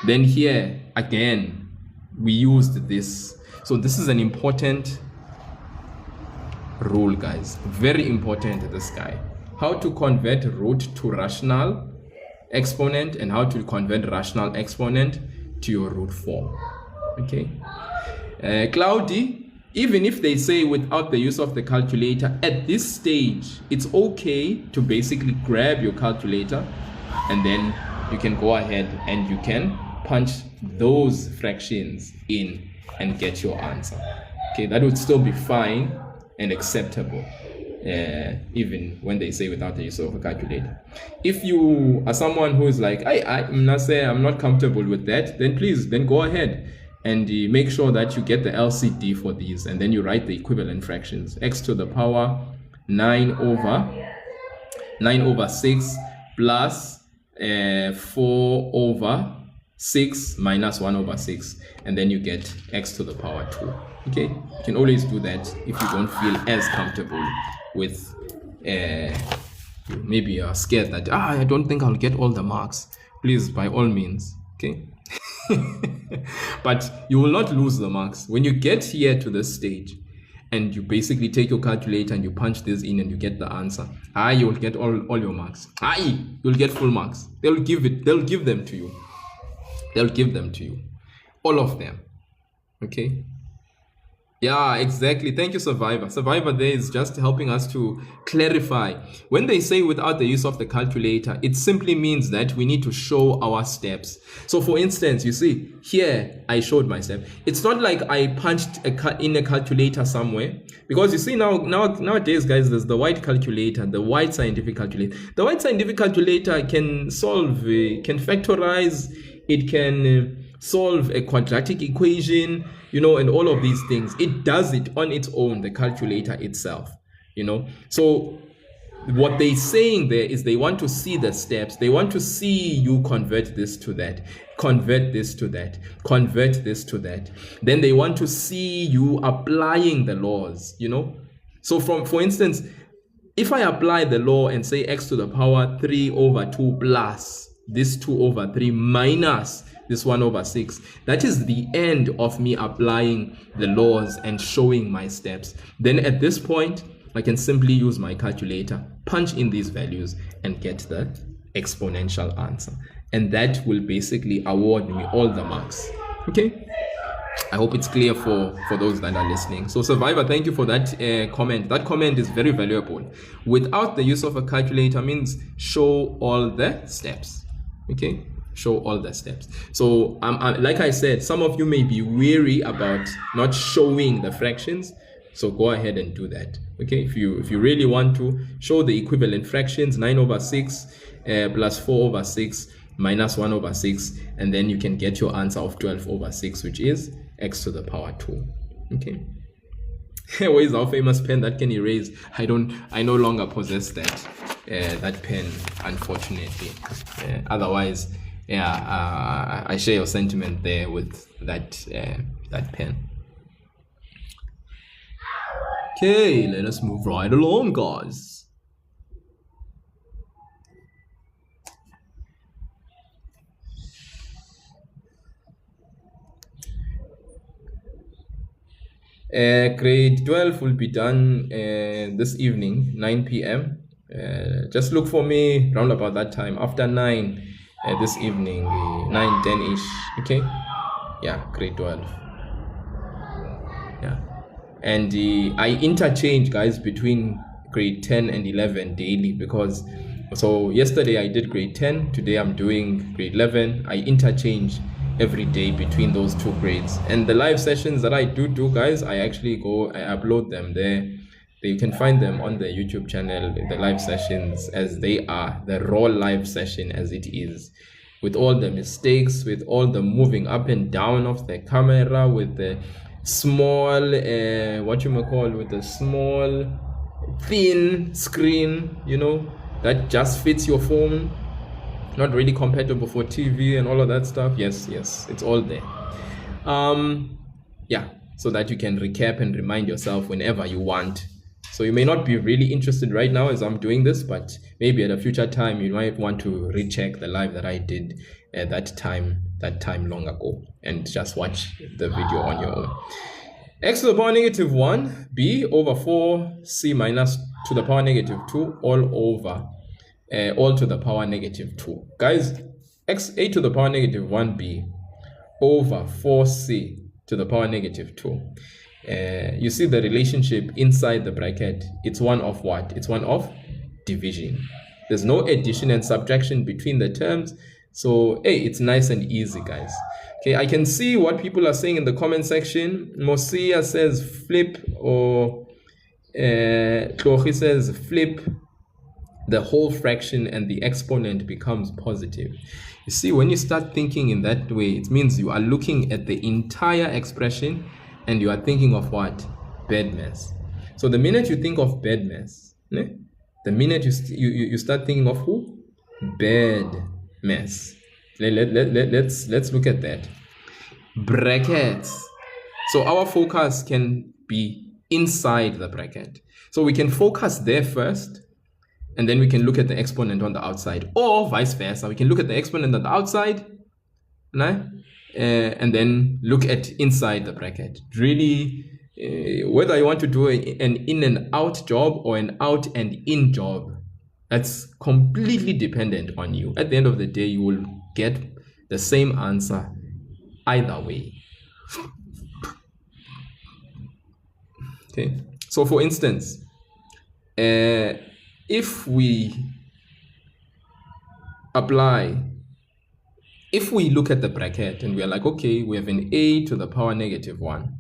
Then here again, we used this. So this is an important rule, guys. Very important, this guy. How to convert root to rational exponent and how to convert rational exponent to your root form. Okay. Cloudy, even if they say without the use of the calculator, at this stage, it's okay to basically grab your calculator and then you can go ahead and you can punch those fractions in and get your answer. Okay, that would still be fine and acceptable, even when they say without the use of a calculator. If you are someone who is like, I'm not comfortable with that, then please, then go ahead and make sure that you get the LCD for these, and then you write the equivalent fractions. X to the power 9 over 6 plus 4 over 6 minus 1 over 6, and then you get x to the power 2. Okay, you can always do that if you don't feel as comfortable with maybe you're scared that I don't think I'll get all the marks. Please, by all means, okay. But you will not lose the marks when you get here to this stage and you basically take your calculator and you punch this in and you get the answer. You will get all your marks. You'll get full marks. They'll give them to you. They'll give them to you, all of them. Okay. Yeah, exactly. Thank you, Survivor. Survivor there is just helping us to clarify. When they say without the use of the calculator, it simply means that we need to show our steps. So for instance, you see, here I showed my step. It's not like I punched in a calculator somewhere. Because you see nowadays, guys, there's the white calculator, the white scientific calculator. The white scientific calculator can solve, can factorize, it can solve a quadratic equation, and all of these things. It does it on its own, the calculator itself, So what they're saying there is they want to see the steps. They want to see you convert this to that, convert this to that, convert this to that. Then they want to see you applying the laws, So for instance, if I apply the law and say x to the power 3 over 2 plus this 2 over 3 minus this 1 over 6, that is the end of me applying the laws and showing my steps. Then at this point, I can simply use my calculator, punch in these values, and get the exponential answer. And that will basically award me all the marks. Okay? I hope it's clear for those that are listening. So Survivor, thank you for that comment. That comment is very valuable. Without the use of a calculator means show all the steps. Okay? Show all the steps. So like I said, some of you may be weary about not showing the fractions, so go ahead and do that. Okay, if you really want to show the equivalent fractions, 9 over 6 plus 4 over 6 minus 1 over 6, and then you can get your answer of 12 over 6, which is x to the power 2. Okay. Where is our famous pen that can erase? I no longer possess that pen, unfortunately. Otherwise, yeah, I share your sentiment there with that pen. Okay, let us move right along, guys. Grade 12 will be done this evening, 9 p.m. Just look for me round about that time, after 9 this evening, 9, 10-ish, okay? Yeah, grade 12. Yeah. And I interchange, guys, between grade 10 and 11 daily because, so yesterday I did grade 10, today I'm doing grade 11. I interchange every day between those two grades. And the live sessions that I do, guys, I upload them there. You can find them on the YouTube channel, the live sessions as they are, the raw live session as it is, with all the mistakes, with all the moving up and down of the camera, with the small, with the small, thin screen, that just fits your phone, not really compatible for TV and all of that stuff. Yes, it's all there. Yeah, so that you can recap and remind yourself whenever you want. So you may not be really interested right now as I'm doing this, but maybe at a future time you might want to recheck the live that I did at that time long ago and just watch the video on your own. X to the power negative 1, b over 4, c minus to the power negative 2, all to the power negative 2. Guys, a to the power negative 1b over 4c to the power negative 2. You see the relationship inside the bracket. It's one of what? It's one of division. There's no addition and subtraction between the terms. So, hey, it's nice and easy, guys. Okay, I can see what people are saying in the comment section. Mosia says flip, or Klochi says flip the whole fraction and the exponent becomes positive. You see, when you start thinking in that way, it means you are looking at the entire expression and you are thinking of what? BEDMAS. So the minute you think of BEDMAS, the minute you start thinking of who? BEDMAS. Let's look at that. Brackets. So our focus can be inside the bracket. So we can focus there first, and then we can look at the exponent on the outside, or vice versa. We can look at the exponent on the outside, and then look at inside the bracket. Really, whether you want to do an in and out job or an out and in job, that's completely dependent on you. At the end of the day, you will get the same answer either way. Okay, so for instance, if we look at the bracket and we are like, okay, we have an a to the power -1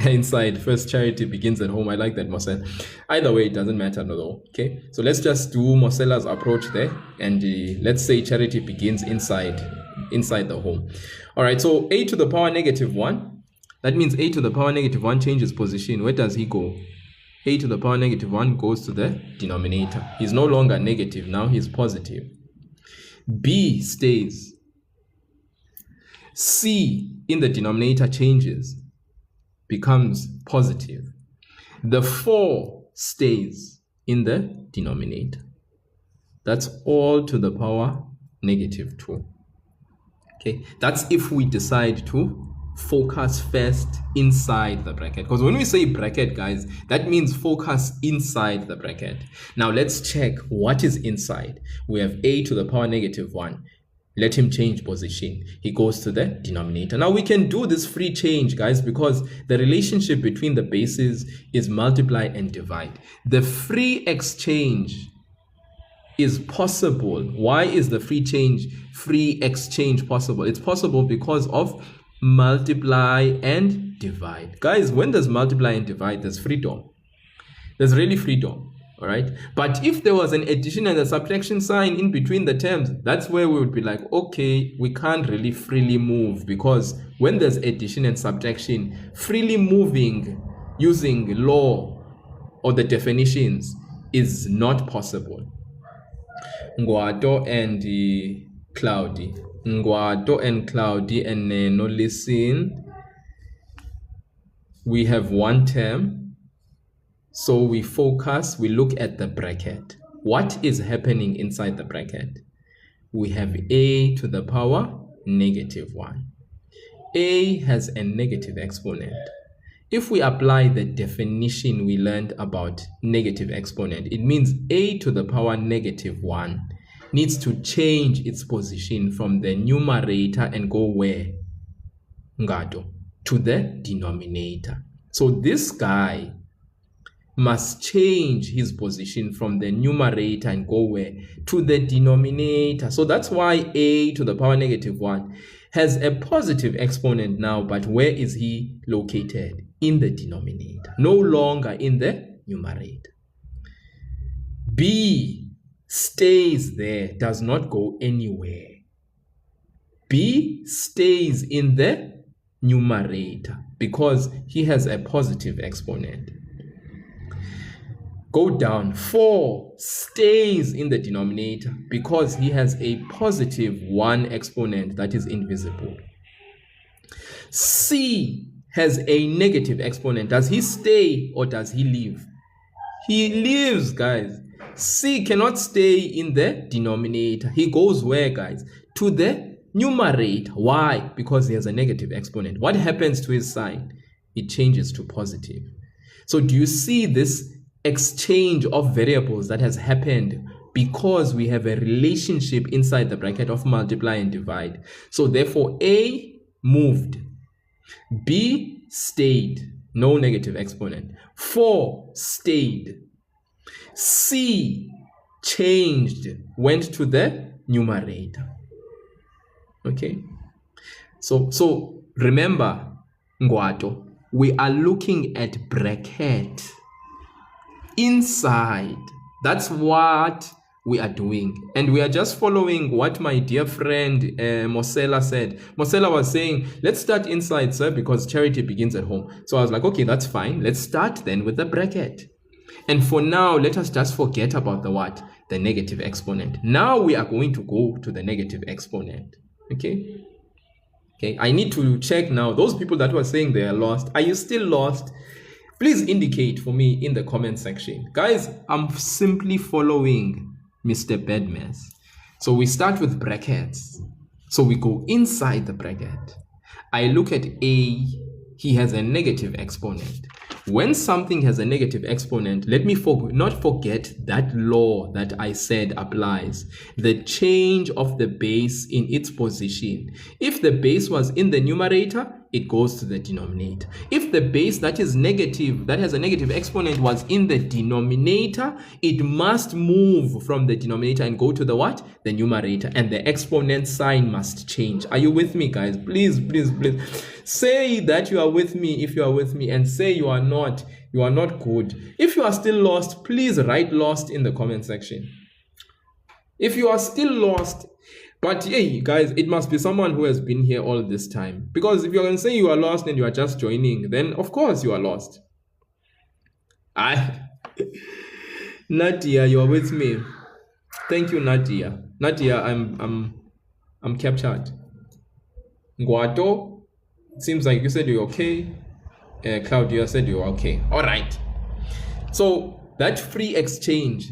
inside. First charity begins at home. I like that, Marcel. Either way, it doesn't matter though. Okay, so let's just do Marcella's approach there, and let's say charity begins inside the home. All right, so a to the power -1, that means a to the power -1 changes position. Where does he go? A to the power -1 goes to the denominator. He's no longer negative, now he's positive. B stays. C in the denominator changes, becomes positive. The 4 stays in the denominator. That's all to the power -2. Okay, that's if we decide to focus first inside the bracket, because when we say bracket, guys, that means focus inside the bracket. Now let's check what is inside. We have a to the power -1. Let him change position. He goes to the denominator. Now we can do this free change, guys, because the relationship between the bases is multiply and divide. The free exchange is possible. Why is the free exchange possible? It's possible because of multiply and divide. Guys, when there's multiply and divide, there's freedom. There's really freedom. All right, but if there was an addition and a subtraction sign in between the terms, that's where we would be like, okay, we can't really freely move, because when there's addition and subtraction, freely moving using law or the definitions is not possible. Ngwato and Cloudy. Ngwato and Cloudy and Neno, listen. We have one term. So we focus, we look at the bracket. What is happening inside the bracket? We have a to the power -1. A has a negative exponent. If we apply the definition we learned about negative exponent, it means a to the power -1 needs to change its position from the numerator and go where? Ngato, to the denominator. So this guy must change his position from the numerator and go where? To the denominator. So that's why a to the power -1 has a positive exponent now, but where is he located? In the denominator, no longer in the numerator. B stays there, does not go anywhere. B stays in the numerator because he has a positive exponent. Go down. 4 stays in the denominator because he has a positive 1 exponent that is invisible. C has a negative exponent. Does he stay or does he leave? He leaves, guys. C cannot stay in the denominator. He goes where, guys? To the numerator. Why? Because he has a negative exponent. What happens to his sign? It changes to positive. So do you see this exchange of variables that has happened because we have a relationship inside the bracket of multiply and divide? So therefore A moved, B stayed, no negative exponent, 4 stayed, C changed, went to the numerator. Okay. So remember, Ngwato, we are looking at bracket inside. That's what we are doing. And we are just following what my dear friend Mosela said. Mosela was saying, let's start inside, sir, because charity begins at home. So I was like, okay, that's fine. Let's start then with the bracket. And for now, let us just forget about the what? The negative exponent. Now we are going to go to the negative exponent. Okay? Okay, I need to check now. Those people that were saying they are lost, are you still lost? Please indicate for me in the comment section. Guys, I'm simply following Mr. BEDMAS. So we start with brackets. So we go inside the bracket. I look at A, he has a negative exponent. When something has a negative exponent, let me not forget that law that I said applies. The change of the base in its position. If the base was in the numerator, it goes to the denominator. If the base that is negative, that has a negative exponent, was in the denominator, it must move from the denominator and go to the what? The numerator. And the exponent sign must change. Are you with me, guys? Please, please, please. Say that you are with me if you are with me, and say you are not. You are not good. If you are still lost, please write lost in the comment section. If you are still lost, but hey, guys, it must be someone who has been here all this time. Because if you're going to say you are lost and you are just joining, then of course you are lost. Nadia, you are with me. Thank you, Nadia. Nadia, I'm captured. Ngwato, seems like you said you're okay. Claudia said you're okay. All right. So that free exchange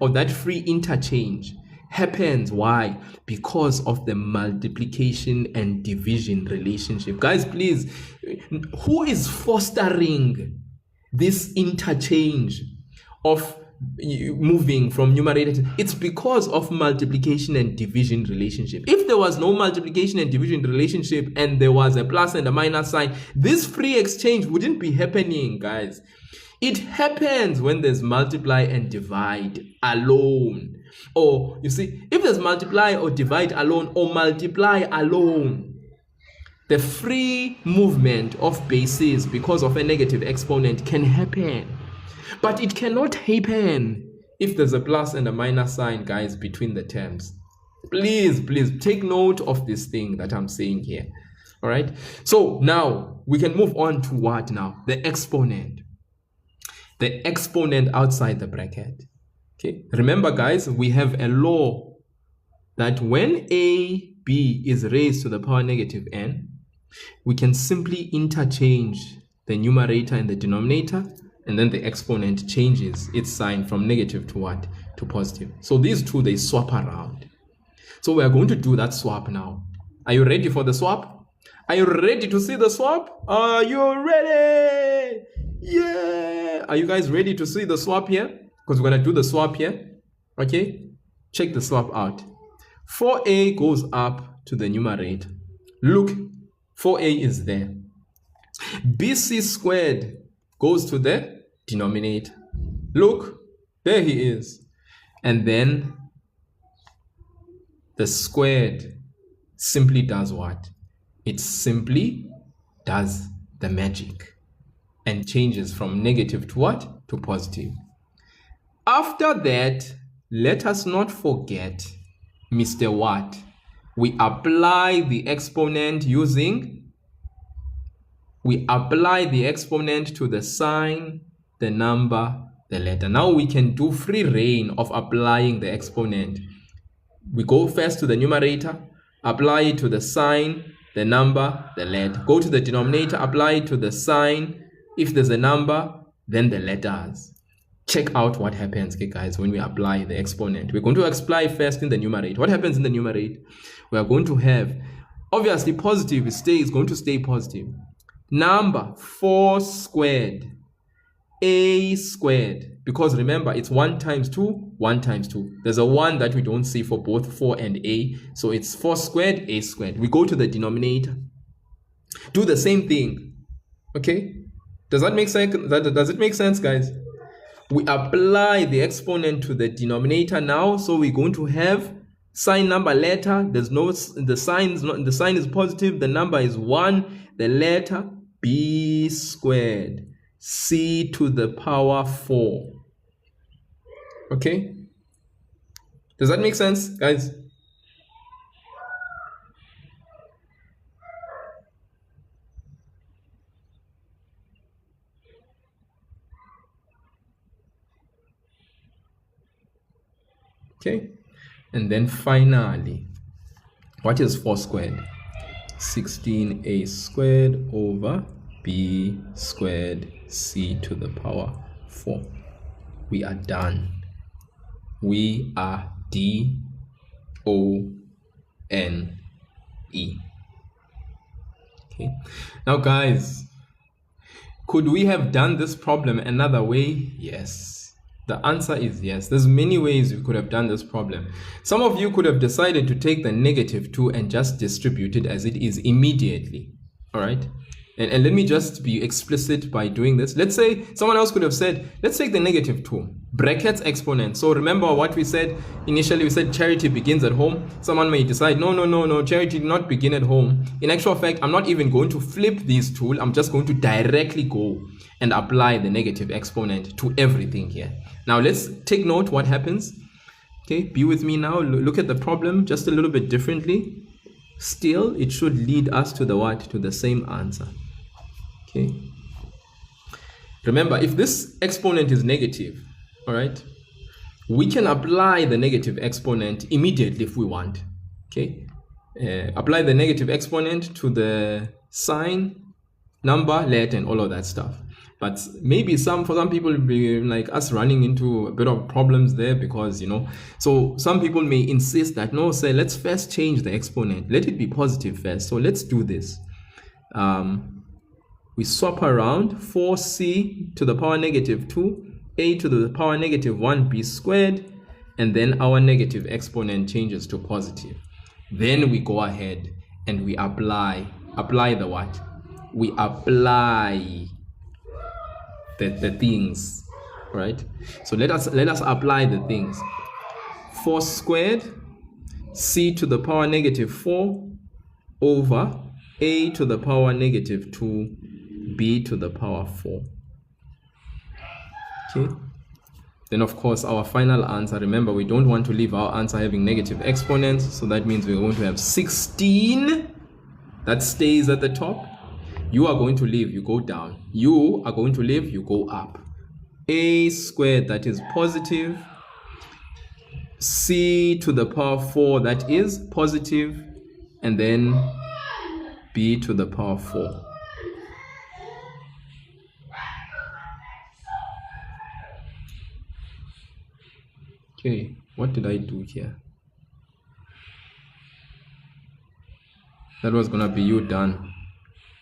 or that free interchange happens. Why? Because of the multiplication and division relationship. Guys, please, who is fostering this interchange of moving from numerator to, it's because of multiplication and division relationship. If there was no multiplication and division relationship and there was a plus and a minus sign, this free exchange wouldn't be happening, guys. It happens when there's multiply and divide alone. Or you see, if there's multiply or divide alone or multiply alone, the free movement of bases because of a negative exponent can happen. But it cannot happen if there's a plus and a minus sign, guys, between the terms. Please, please take note of this thing that I'm saying here. All right. So now we can move on to what now? The exponent. The exponent outside the bracket. Okay. Remember, guys, we have a law that when a, b is raised to the power negative n, we can simply interchange the numerator and the denominator, and then the exponent changes its sign from negative to what? To positive. So these two, they swap around. So we are going to do that swap now. Are you ready for the swap? Are you ready to see the swap? Are you ready? Yeah. Are you guys ready to see the swap here? Because we're going to do the swap here. Okay. Check the swap out. 4a goes up to the numerator. Look, 4a is there. bc squared goes to the denominator. Look, there he is. And then the squared simply does what? It simply does the magic and changes from negative to what? To positive. After that, let us not forget Mr. What? We apply the exponent we apply the exponent to the sign, the number, the letter. Now we can do free reign of applying the exponent. We go first to the numerator, apply it to the sign, the number, the letter. Go to the denominator, apply it to the sign. If there's a number, then the letters. Check out what happens, okay, guys, when we apply the exponent. We're going to apply first in the numerator. What happens in the numerator? We are going to have, obviously, positive is going to stay positive. Number 4 squared, a squared, because remember it's 1 times 2, 1 times 2. There's a 1 that we don't see for both 4 and a, so it's 4 squared, a squared. We go to the denominator, do the same thing. Okay, does that make sense? Does it make sense, guys? We apply the exponent to the denominator now, so we're going to have sign, number, letter. There's no, the sign is positive, the number is 1, the letter b squared c to the power 4. Okay, does that make sense, guys? Okay, and then finally, what is 4 squared? 16a squared over b squared c to the power 4. We are done. We are D-O-N-E. Okay, now guys, could we have done this problem another way? Yes. The answer is yes. There's many ways we could have done this problem. Some of you could have decided to take the -2 and just distribute it as it is immediately. All right. And let me just be explicit by doing this. Let's say someone else could have said, let's take the -2, brackets exponent. So remember what we said initially, we said charity begins at home. Someone may decide, no, charity did not begin at home. In actual fact, I'm not even going to flip this tool. I'm just going to directly go and apply the negative exponent to everything here. Now let's take note what happens. Okay, be with me now. Look at the problem just a little bit differently. Still, it should lead us to the what? To the same answer. Okay. Remember, if this exponent is negative, all right, we can apply the negative exponent immediately if we want. Okay. Apply the negative exponent to the sign, number, letter, and all of that stuff. But maybe for some people it'll be like us running into a bit of problems there, because so some people may insist that no, say let's first change the exponent, let it be positive first. So let's do this. We swap around 4c to the power -2, a to the power -1b squared, and then our negative exponent changes to positive. Then we go ahead and we apply the what? We apply the things, right? So let us apply the things. 4 squared c to the power -4 over a to the power -2 b to the power 4. Okay, then of course our final answer, remember we don't want to leave our answer having negative exponents, so that means we're going to have 16 that stays at the top. You are going to leave, you go down. You are going to leave, you go up. A squared, that is positive. C to the power 4, that is positive. And then b to the power 4. Okay, what did I do here? That was gonna be you done.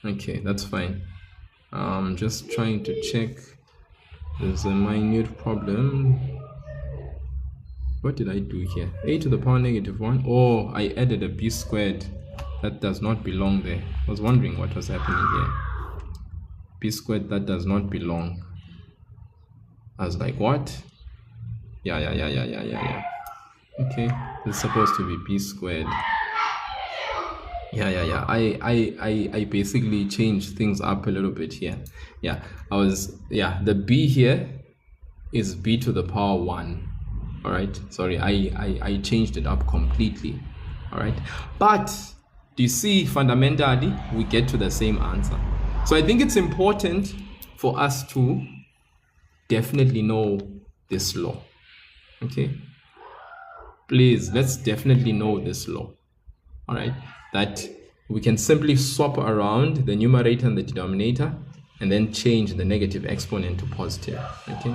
Okay, that's fine. I'm just trying to check. There's a minute problem. What did I do here? A to the power -1. Oh, I added a b squared. That does not belong there. I was wondering what was happening here. B squared, that does not belong. I was like, what? Yeah. Okay, it's supposed to be b squared. Yeah. I basically changed things up a little bit here. Yeah, the b here is b to the power 1. All right, sorry, I changed it up completely. All right, but do you see, fundamentally we get to the same answer. So I think it's important for us to definitely know this law. Okay, please, let's definitely know this law. All right, that we can simply swap around the numerator and the denominator and then change the negative exponent to positive. Okay.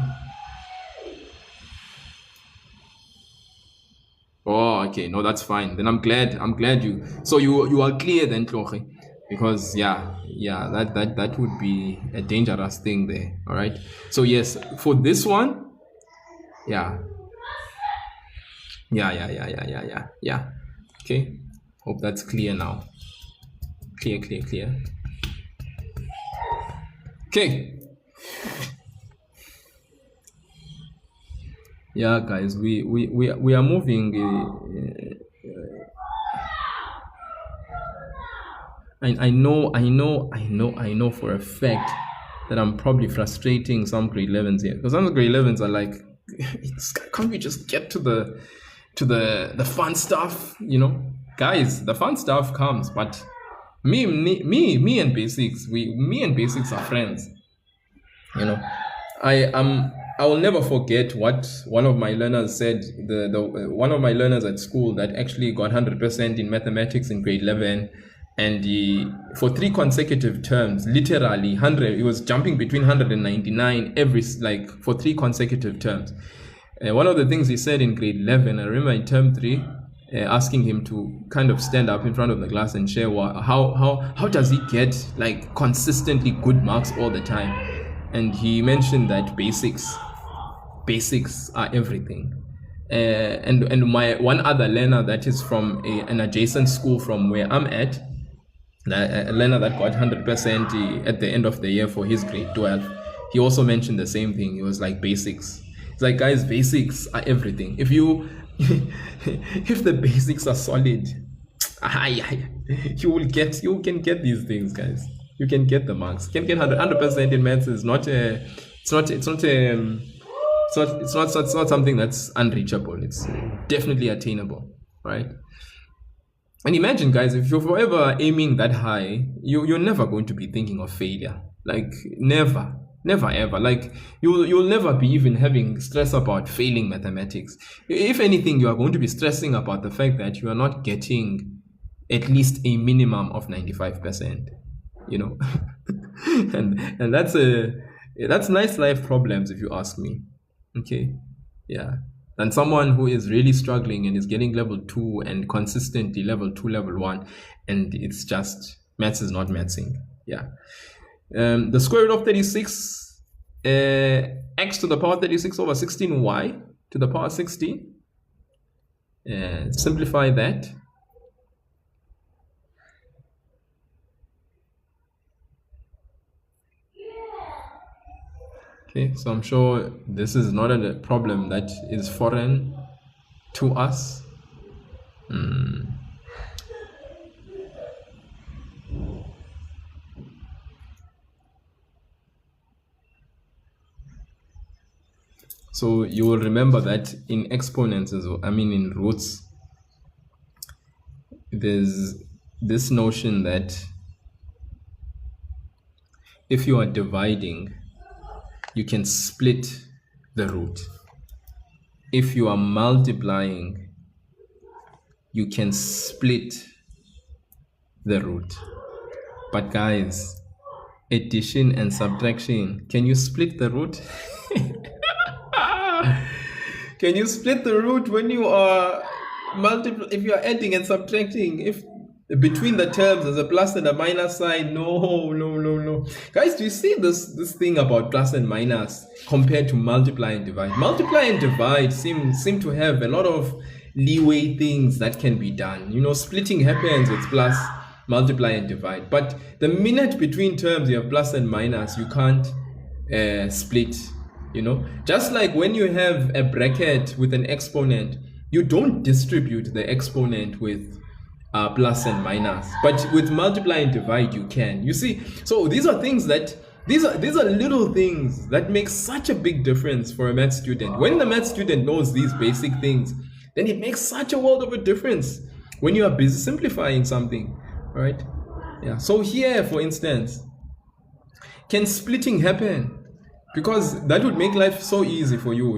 Oh, okay, no, that's fine. Then I'm glad you, so you are clear then, Tloche, because yeah, that would be a dangerous thing there. All right, so yes, for this one, yeah. Okay, hope that's clear now. Clear. Okay. Yeah, guys, we are moving. I know for a fact that I'm probably frustrating some grade 11s here, because some grade 11s are like, can't we just get to the fun stuff? Guys, the fun stuff comes, but me and basics, me and basics are friends. I will never forget what one of my learners said. The one of my learners at school that actually got 100% in mathematics in grade 11, and for 3 consecutive terms, literally 100, he was jumping between 199 for 3 consecutive terms. One of the things he said in grade 11, I remember in term 3, asking him to kind of stand up in front of the class and share how does he get like consistently good marks all the time. And he mentioned that basics are everything. And my one other learner that is from an adjacent school from where I'm at, a learner that got 100% at the end of the year for his grade 12, he also mentioned the same thing. He was like, basics. It's like, guys, basics are everything. If you if the basics are solid, you can get these things, guys. You can get the marks. You can get 100% in maths. Is not a it's not something that's unreachable. It's definitely attainable, right? And imagine, guys, if you're forever aiming that high, you're never going to be thinking of failure. Like, never ever. Like, you'll never be even having stress about failing mathematics. If anything, you are going to be stressing about the fact that you are not getting at least a minimum of 95%. And that's nice life problems, if you ask me. Okay, yeah. And someone who is really struggling and is getting level 2 and consistently level 2, level 1, and it's just maths is not mathsing. Yeah. The square root of 36, x to the power 36 over 16y to the power 16. Simplify that. Okay, so I'm sure this is not a problem that is foreign to us. So you will remember that in exponents, in roots, there's this notion that if you are dividing, you can split the root. If you are multiplying, you can split the root. But guys, addition and subtraction, can you split the root? Can you split the root when you are if you are adding and subtracting? If between the terms there's a plus and a minus sign, no. Guys, do you see this thing about plus and minus compared to multiply and divide? Multiply and divide seem to have a lot of leeway things that can be done. Splitting happens with plus, multiply and divide. But the minute between terms you have plus and minus, you can't split. Just like when you have a bracket with an exponent, you don't distribute the exponent with plus and minus, but with multiply and divide you can. You see, so these are things that these are little things that make such a big difference for a math student. When the math student knows these basic things, then it makes such a world of a difference when you are busy simplifying something, right? Yeah. So here, for instance, can splitting happen? Because that would make life so easy for you.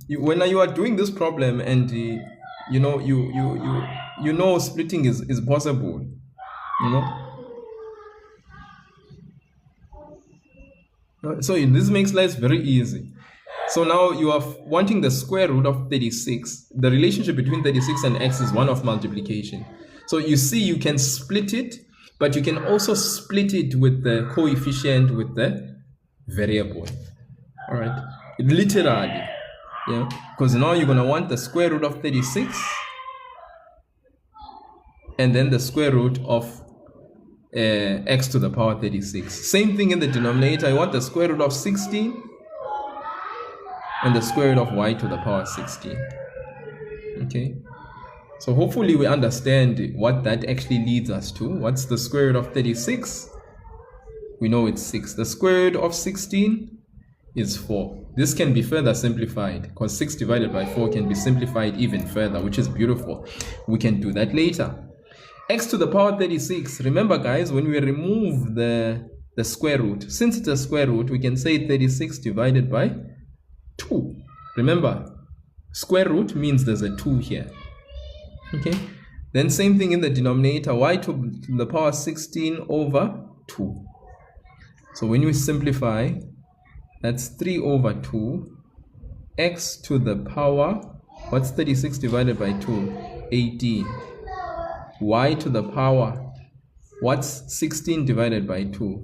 When you are doing this problem and splitting is possible. So this makes life very easy. So now you are wanting the square root of 36. The relationship between 36 and x is one of multiplication. So you see, you can split it, but you can also split it with the coefficient with the variable. All right, literally, because now you're going to want the square root of 36 and then the square root of x to the power 36. Same thing in the denominator. I want the square root of 16 and the square root of y to the power 16. Okay, so hopefully we understand what that actually leads us to. What's the square root of 36? We know it's 6. The square root of 16 is 4. This can be further simplified because 6 divided by 4 can be simplified even further, which is beautiful. We can do that later. X to the power 36. Remember guys, when we remove the square root, since it's a square root, we can say 36 divided by 2. Remember, square root means there's a 2 here. Okay, then same thing in the denominator, y to the power 16 over 2. So when we simplify, that's 3 over 2, x to the power, what's 36 divided by 2? 18. Y to the power, what's 16 divided by 2?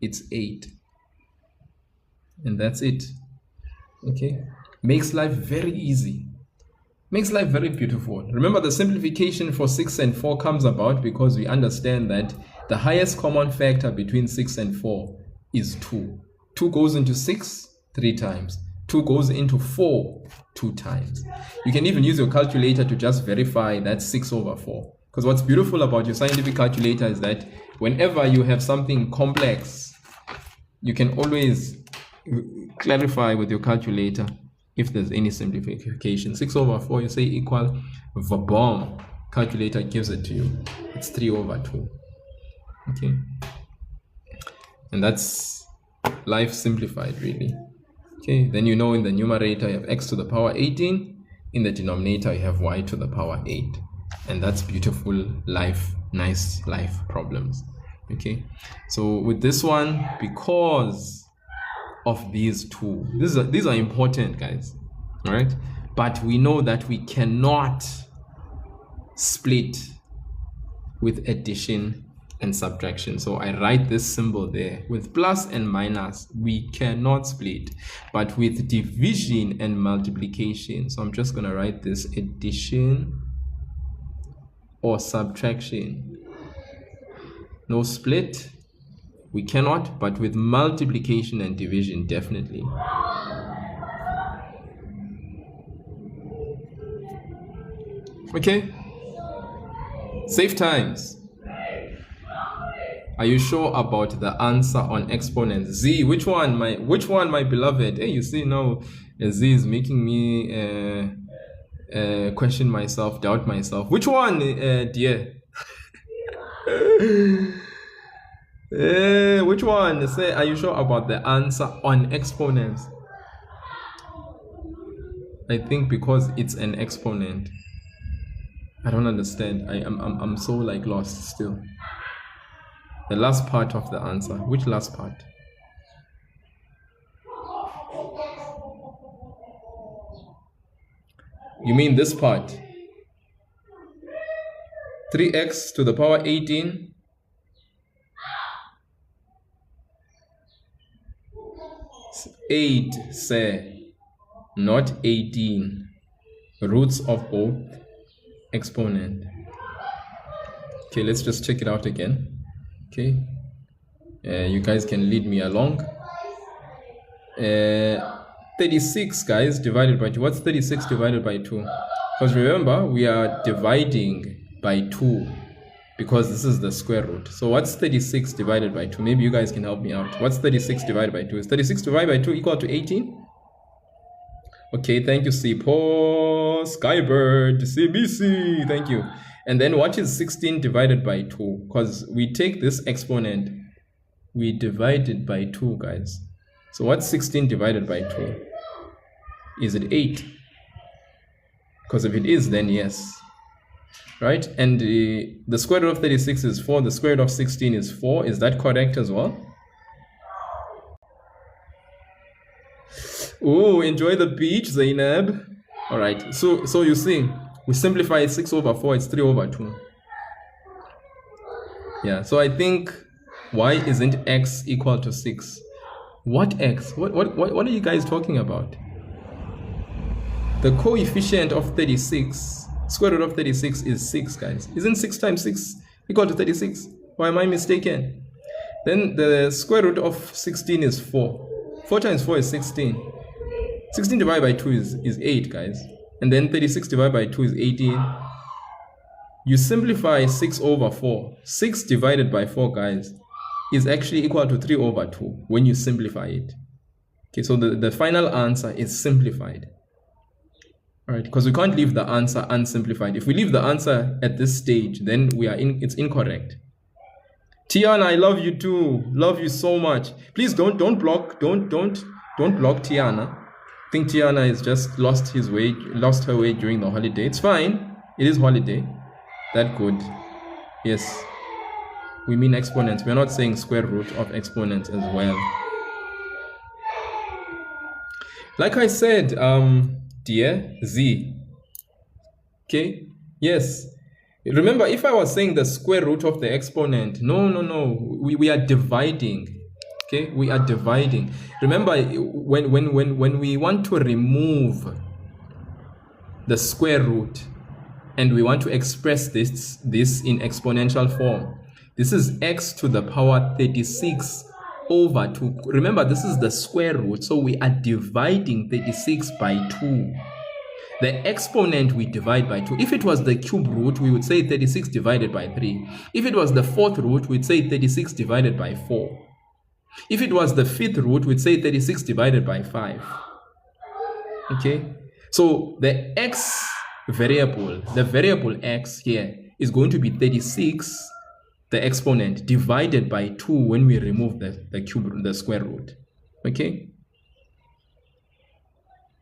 It's 8. And that's it. Okay, makes life very easy. Makes life very beautiful. Remember, the simplification for 6 and 4 comes about because we understand that the highest common factor between 6 and 4 is 2. 2 goes into 6 3 times. 2 goes into 4 2 times. You can even use your calculator to just verify that's 6 over 4. Because what's beautiful about your scientific calculator is that whenever you have something complex, you can always clarify with your calculator if there's any simplification. 6 over 4, you say equal, bomb, calculator gives it to you. It's 3 over 2. Okay, and that's life simplified really. Okay, then you know in the numerator you have x to the power 18, in the denominator you have y to the power 8, and that's beautiful life, nice life problems. Okay, so with this one, because of these two, these are important guys, all right, but we know that we cannot split with addition and subtraction. So I write this symbol there. With plus and minus we cannot split, but with division and multiplication, so I'm just gonna write this addition or subtraction, no split, we cannot, but with multiplication and division definitely. Okay, save times. Are you sure about the answer on exponents? Z, which one my beloved? Hey, you see now Z is making me question myself, doubt myself. Which one, dear? Which one? Say, are you sure about the answer on exponents? I think because it's an exponent. I don't understand. I'm so like lost still. The last part of the answer. Which last part? You mean this part? 3x to the power 18 8, say, not 18. Roots of both exponent. Okay, let's just check it out again. Okay, you guys can lead me along. 36 guys divided by 2. What's 36 divided by 2? Because remember, we are dividing by 2 because this is the square root. So what's 36 divided by 2? Maybe you guys can help me out. What's 36 divided by 2? Is 36 divided by 2 equal to 18? Okay, thank you, Sipo, Skybird, CBC, thank you. And then what is 16 divided by 2? Because we take this exponent, we divide it by 2, guys. So what's 16 divided by 2? Is it 8? Because if it is, then yes. Right? And the square root of 36 is 4. The square root of 16 is 4. Is that correct as well? Oh, enjoy the beach, Zainab. All right. So you see, we simplify 6 over 4. It's 3 over 2. Yeah. So I think why isn't x equal to 6? What x? What are you guys talking about? The coefficient of 36, square root of 36 is 6, guys. Isn't 6 times 6 equal to 36? Or am I mistaken? Then the square root of 16 is 4. 4 times 4 is 16. 16 divided by 2 is 8, guys. And then 36 divided by 2 is 18. You simplify 6 over 4. 6 divided by 4, guys, is actually equal to 3 over 2 when you simplify it. Okay, so the final answer is simplified. All right, because we can't leave the answer unsimplified. If we leave the answer at this stage, then it's incorrect. Tiana, I love you too. Love you so much. Please don't block Tiana. I think Tiana has just lost her way during the holiday. It's fine. It is holiday. That good. Yes. We mean exponents. We're not saying square root of exponents as well. Like I said, dear Z. Okay? Yes. Remember, if I was saying the square root of the exponent, no. We are dividing. Okay? We are dividing. Remember, when we want to remove the square root and we want to express this in exponential form, this is x to the power 36 over 2. Remember, this is the square root, so we are dividing 36 by 2. The exponent we divide by 2. If it was the cube root, we would say 36 divided by 3. If it was the fourth root, we'd say 36 divided by 4. If it was the fifth root, we'd say 36 divided by 5. Okay? So the x variable, the variable x here is going to be 36, the exponent, divided by 2 when we remove the square root. Okay?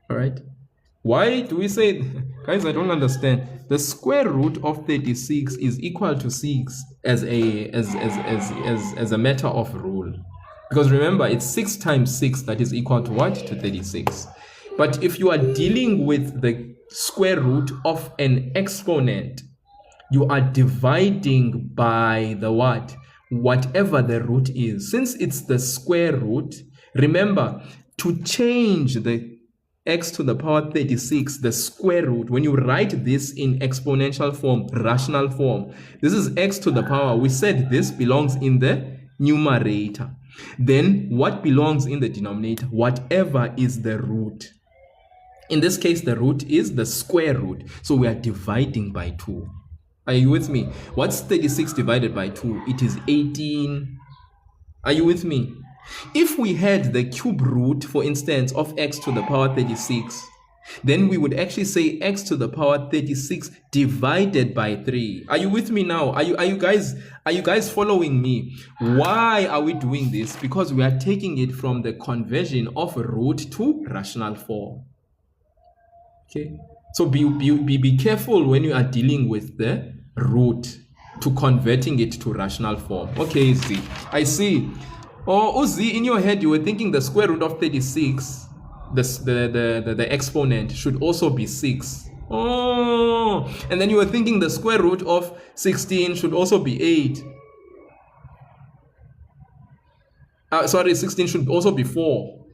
All right? Why do we say, guys, I don't understand. The square root of 36 is equal to 6 as a matter of rule. Because remember, it's 6 times 6 that is equal to what? To 36. But if you are dealing with the square root of an exponent, you are dividing by the what? Whatever the root is. Since it's the square root, remember, to change the x to the power 36, the square root, when you write this in exponential form, rational form, this is x to the power. We said this belongs in the numerator. Then what belongs in the denominator? Whatever is the root. In this case, the root is the square root. So we are dividing by 2. Are you with me? What's 36 divided by 2? It is 18. Are you with me? If we had the cube root, for instance, of x to the power 36, then we would actually say x to the power 36 divided by 3. Are you with me now? Are you guys following me? Why are we doing this? Because we are taking it from the conversion of root to rational form. Okay? So be careful when you are dealing with the root to converting it to rational form. Okay, Z. I see. Oh, Z, in your head, you were thinking the square root of 36, the exponent should also be 6. Oh, and then you were thinking the square root of 16 should also be 8. 16 should also be 4.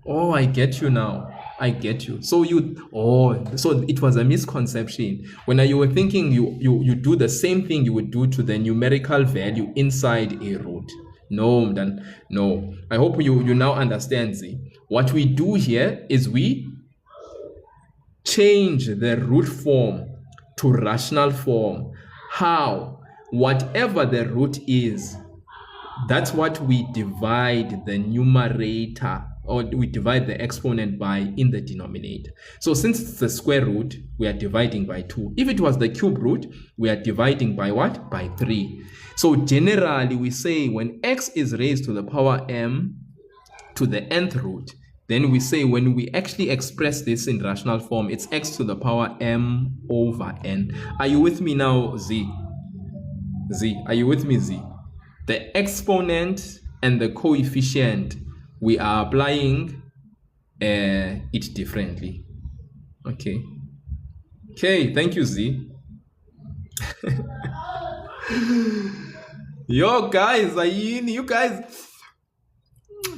Oh, I get you now. I get you. So so it was a misconception. When you were thinking you do the same thing you would do to the numerical value inside a root. No. I hope you now understand, Z. What we do here is we change the root form to rational form. How? Whatever the root is, that's what we divide the numerator, or we divide the exponent by in the denominator. So since it's the square root, we are dividing by 2. If it was the cube root, we are dividing by what? By 3. So generally, we say when x is raised to the power m to the nth root, then we say when we actually express this in rational form, it's x to the power m over n. Are you with me now, Z? Z, are you with me, Z? The exponent and the coefficient, we are applying it differently. Okay. Okay, thank you, Z. Yo, guys, you guys,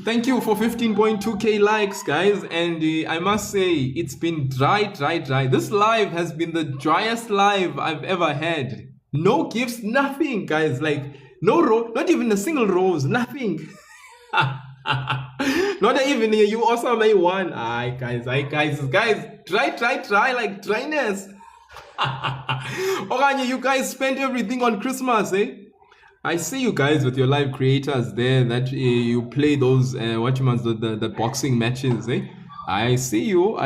thank you for 15.2k likes, guys. And I must say, it's been dry. This live has been the driest live I've ever had. No gifts, nothing, guys. Like, no not even a single rose, nothing. Not even you also may one. Aye, guys, try, like dryness. Okanye, you guys spend everything on Christmas, eh? I see you guys with your live creators there that you play those the boxing matches, eh? I see you.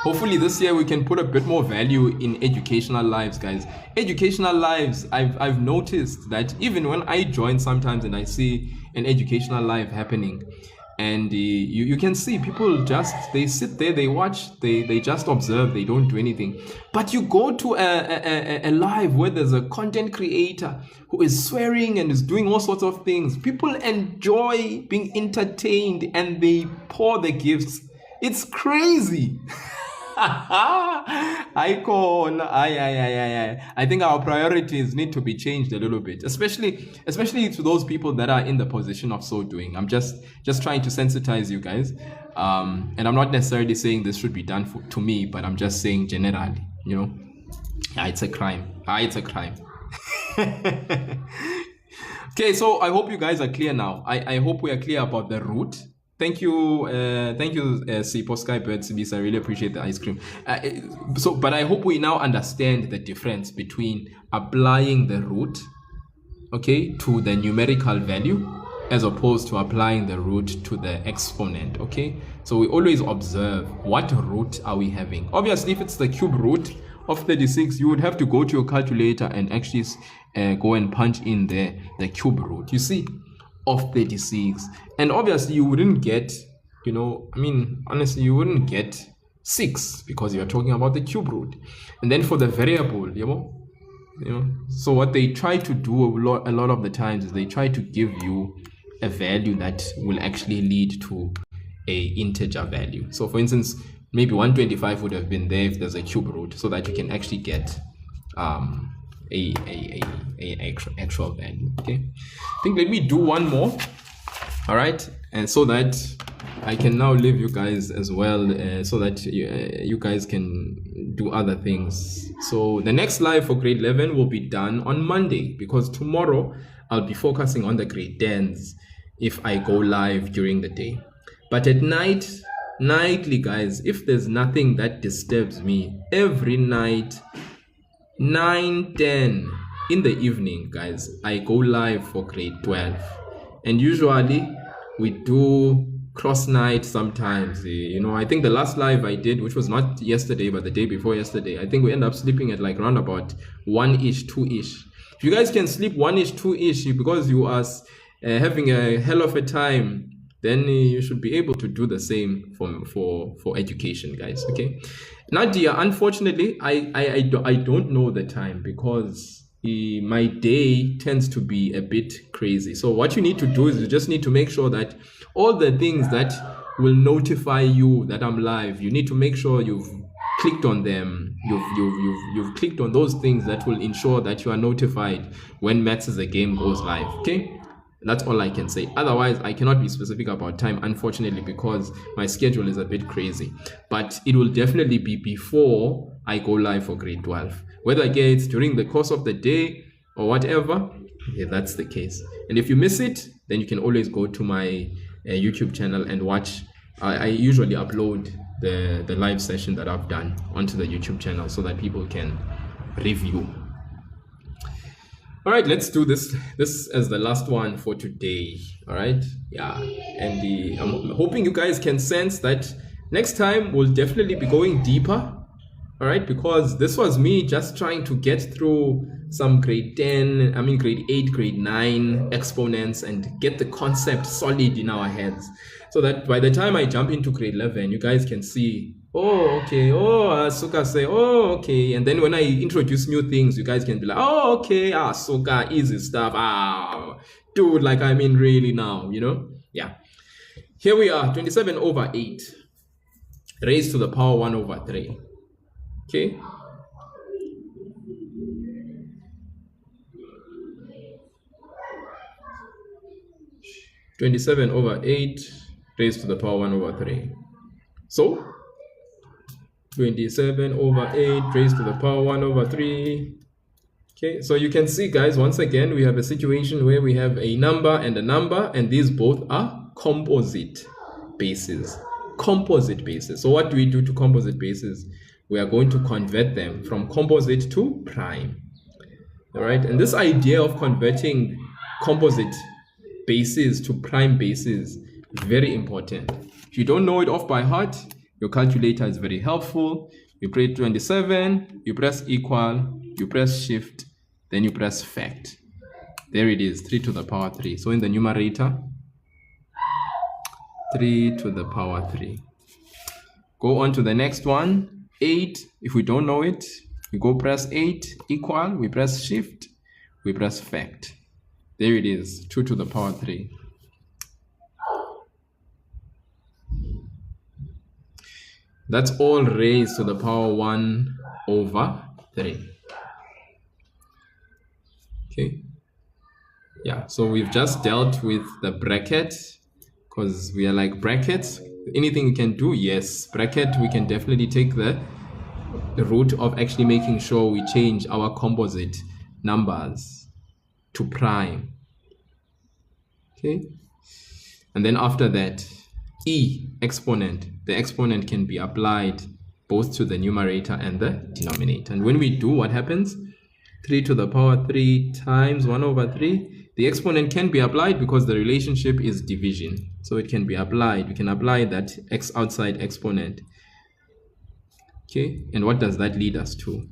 Hopefully this year we can put a bit more value in educational lives, guys. Educational lives, I've noticed that even when I join sometimes and I see an educational live happening, and you can see people they sit there, they watch, they just observe, they don't do anything. But you go to a live where there's a content creator who is swearing and is doing all sorts of things. People enjoy being entertained and they pour the gifts. It's crazy. Icon. I think our priorities need to be changed a little bit, especially to those people that are in the position of so doing. I'm just trying to sensitize you guys, and I'm not necessarily saying this should be done to me, but I'm just saying generally, yeah, it's a crime. It's a crime. Okay, so I hope you guys are clear now. I hope we are clear about the root. Thank you, Sipo Skybirds. I really appreciate the ice cream. But I hope we now understand the difference between applying the root, okay, to the numerical value, as opposed to applying the root to the exponent, okay? So we always observe what root are we having. Obviously, if it's the cube root of 36, you would have to go to your calculator and actually go and punch in there the cube root. You see? Of 36, and obviously you wouldn't get, honestly, you wouldn't get 6 because you're talking about the cube root. And then for the variable, so what they try to do a lot of the times is they try to give you a value that will actually lead to a integer value. So for instance, maybe 125 would have been there if there's a cube root, so that you can actually get a actual value. Okay, I think let me do one more. All right, and so that I can now leave you guys as well, so that you guys can do other things. So the next live for grade 11 will be done on Monday, because tomorrow I'll be focusing on the grade 10s if I go live during the day. But at nightly, guys, if there's nothing that disturbs me, every night 9-10 in the evening, guys, I go live for grade 12, and usually we do cross night sometimes. I think the last live I did, which was not yesterday but the day before yesterday, I think we end up sleeping at like around about 1-ish, 2-ish. If you guys can sleep 1-ish, 2-ish because you are having a hell of a time, then you should be able to do the same for education, guys. Okay, Nadia, unfortunately, I don't know the time because my day tends to be a bit crazy. So what you need to do is you just need to make sure that all the things that will notify you that I'm live, you need to make sure you've clicked on them. You've clicked on those things that will ensure that you are notified when Maths is a Game goes live. Okay, that's all I can say. Otherwise, I cannot be specific about time, unfortunately, because my schedule is a bit crazy. But it will definitely be before I go live for grade 12. Whether it's during the course of the day or whatever, yeah, that's the case. And if you miss it, then you can always go to my YouTube channel and watch. I usually upload the live session that I've done onto the YouTube channel so that people can review. All right, let's do this as the last one for today. All right, yeah, and I'm hoping you guys can sense that next time we'll definitely be going deeper. All right, because this was me just trying to get through some grade 8, grade 9 exponents and get the concept solid in our heads, so that by the time I jump into grade 11, you guys can see, oh, okay, oh, Suka say, oh, okay. And then when I introduce new things, you guys can be like, oh, okay, Suka, easy stuff. Dude, like, really now, Yeah. Here we are, 27 over 8 raised to the power 1 over 3. Okay. (27 over 8 raised to the power 1 over 3. So 27 over 8 raised to the power 1 over 3. Okay, so you can see, guys, once again, we have a situation where we have a number, and these both are composite bases. Composite bases. So what do we do to composite bases? We are going to convert them from composite to prime. All right, and this idea of converting composite bases to prime bases is very important. If you don't know it off by heart, your calculator is very helpful. You press 27, you press equal, you press shift, then you press fact. There it is, 3 to the power 3. So in the numerator, 3 to the power 3. Go on to the next one, 8. If we don't know it, we go press 8, equal, we press shift, we press fact. There it is, 2 to the power 3. That's all raised to the power 1 over 3. Okay. Yeah, so we've just dealt with the bracket because we are like brackets. Anything we can do, yes. Bracket, we can definitely take the route of actually making sure we change our composite numbers to prime. Okay. And then after that, exponent. The exponent can be applied both to the numerator and the denominator. And when we do, what happens? 3 to the power 3 times 1 over 3. The exponent can be applied because the relationship is division. So it can be applied. We can apply that x outside exponent. Okay, and what does that lead us to?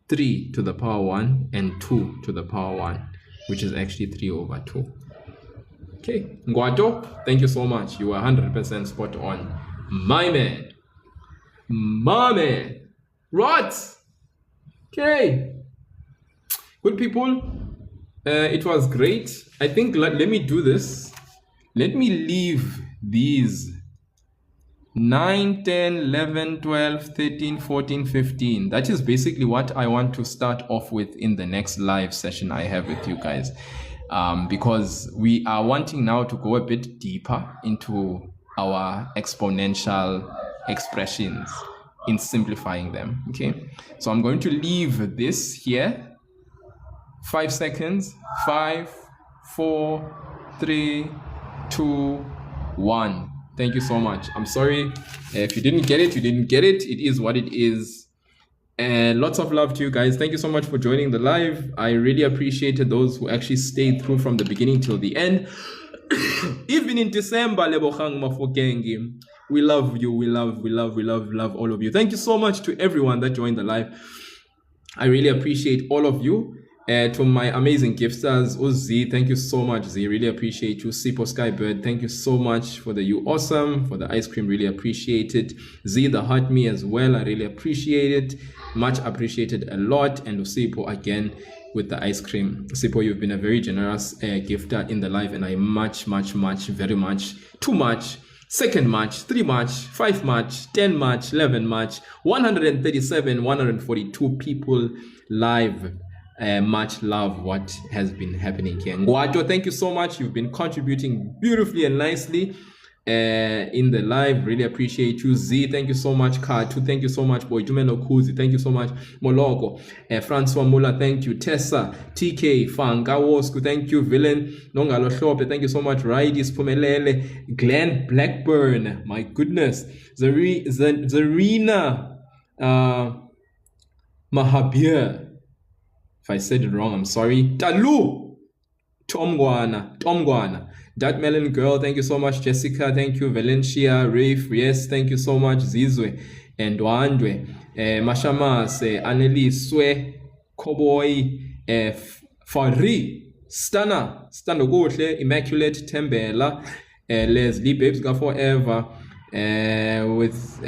3 to the power 1 and 2 to the power 1, which is actually 3 over 2. Okay, Ngwato, thank you so much. You are 100% spot on. My man. Right. Okay. Good people. It was great. I think let me do this. Let me leave these 9, 10, 11, 12, 13, 14, 15. That is basically what I want to start off with in the next live session I have with you guys. Because we are wanting now to go a bit deeper into our exponential expressions in simplifying them. Okay, so I'm going to leave this here. 5 seconds. 5, 4, 3, 2, 1. Thank you so much. I'm sorry if you didn't get it, you didn't get it. It is what it is. And lots of love to you guys. Thank you so much for joining the live. I really appreciated those who actually stayed through from the beginning till the end. Even in December, we love you. We love all of you. Thank you so much to everyone that joined the live. I really appreciate all of you. To my amazing gifters, Uzi, thank you so much, Z. Really appreciate you. Sipo Skybird, thank you so much for the you awesome, for the ice cream, really appreciate it. Z, the heart me as well, I really appreciate it. Much appreciated a lot. And Usipo again with the ice cream. Sipo, you've been a very generous gifter in the life, and I very much, too much. Second match, 3 match, 5 match, 10 match, 11 match, 137, 142 people live. Much love what has been happening here. Ngwato, thank you so much. You've been contributing beautifully and nicely in the live. Really appreciate you. Z, thank you so much. Katu, thank you so much. Boy Jumelo Kuzi, thank you so much. Moloko, Francois Mula, thank you. Tessa, TK, Fanga Wosku, thank you. Villain, Nongalo Shope, thank you so much. Raidis Pumelele, Glenn Blackburn, my goodness. Zarina Mahabir. If I said it wrong, I'm sorry. Talu! Tomgwana. That Melon Girl, thank you so much. Jessica, thank you. Valencia, Rafe, yes, thank you so much. Zizwe, and Wandwe, Mashamase, Annelies, Swe, Cowboy, Fari, Stana Gotle, Immaculate, Tembela, Leslie, Babes Got Forever, with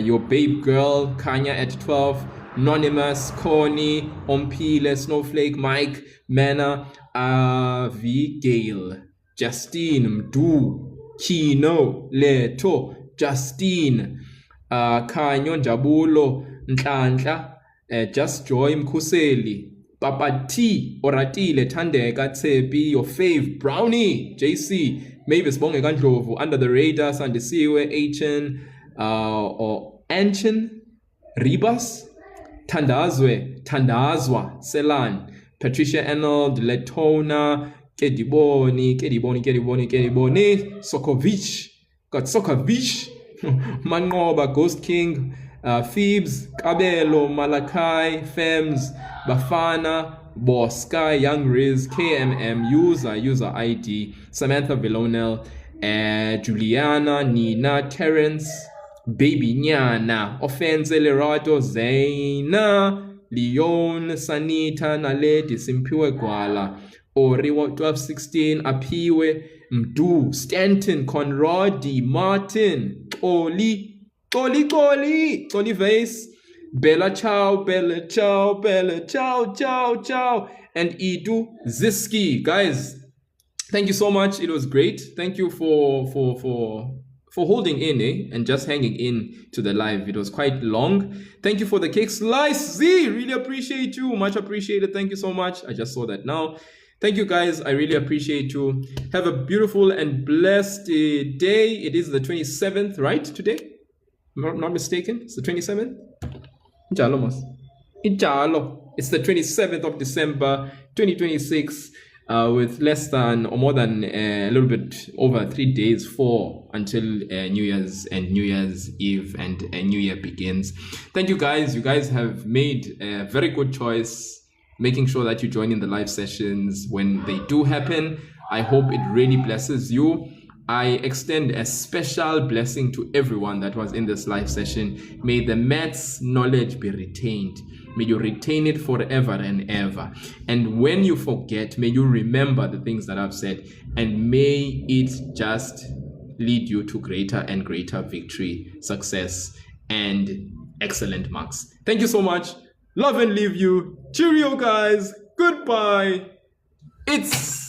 your babe girl, Kanya at 12. Anonymous, Connie, Ompile, Snowflake, Mike, Manna, Abigail, Justine, Mdu, Kino, Leto, Justine, Kanyo, Jabulo, Ntlantla, Just Joy, Mkuseli, Papa T, Oratile, Tandeka, Tsepi, your fave, Brownie, JC, Mavis Bonge Gandlovu, Under the Radar, Sandisiwe, Achen, or Anchin, Ribas, Tandazwe, Tandazwa, Selan, Patricia Arnold, Letona, Kediboni, Sokovich, got Sokovich, Mangoba, Ghost King, Phoebes, Kabelo, Malachi, Fems, Bafana, Bosca, Young Riz, KMM, user ID, Samantha Villanelle, Juliana, Nina, Terence, Baby Nyana, Offense Lerato, Zaina, Leon, Sanita, Naledi, Simpiwe Gwala, Oriwa 1216, Apiwe, Mdu, Stanton, Conradi, Martin, Oli Vase, Bella Ciao, and Idu Ziski. Guys, thank you so much. It was great. Thank you for holding in, and just hanging in to the live. It was quite long. Thank you for the cake slice, Z. Really appreciate you. Much appreciated. Thank you so much. I just saw that now. Thank you, guys. I really appreciate you. Have a beautiful and blessed day. It is the 27th, right? Today? Not mistaken. It's the 27th. It's the 27th of December, 2026. With less than or more than a little bit over 3 days until New Year's and New Year's Eve and a new year begins. Thank you, guys. You guys have made a very good choice, making sure that you join in the live sessions when they do happen. I hope it really blesses you. I extend a special blessing to everyone that was in this live session. May the maths knowledge be retained. May you retain it forever and ever. And when you forget, may you remember the things that I've said, and may it just lead you to greater and greater victory, success, and excellent marks. Thank you so much. Love and leave you. Cheerio, guys. Goodbye. It's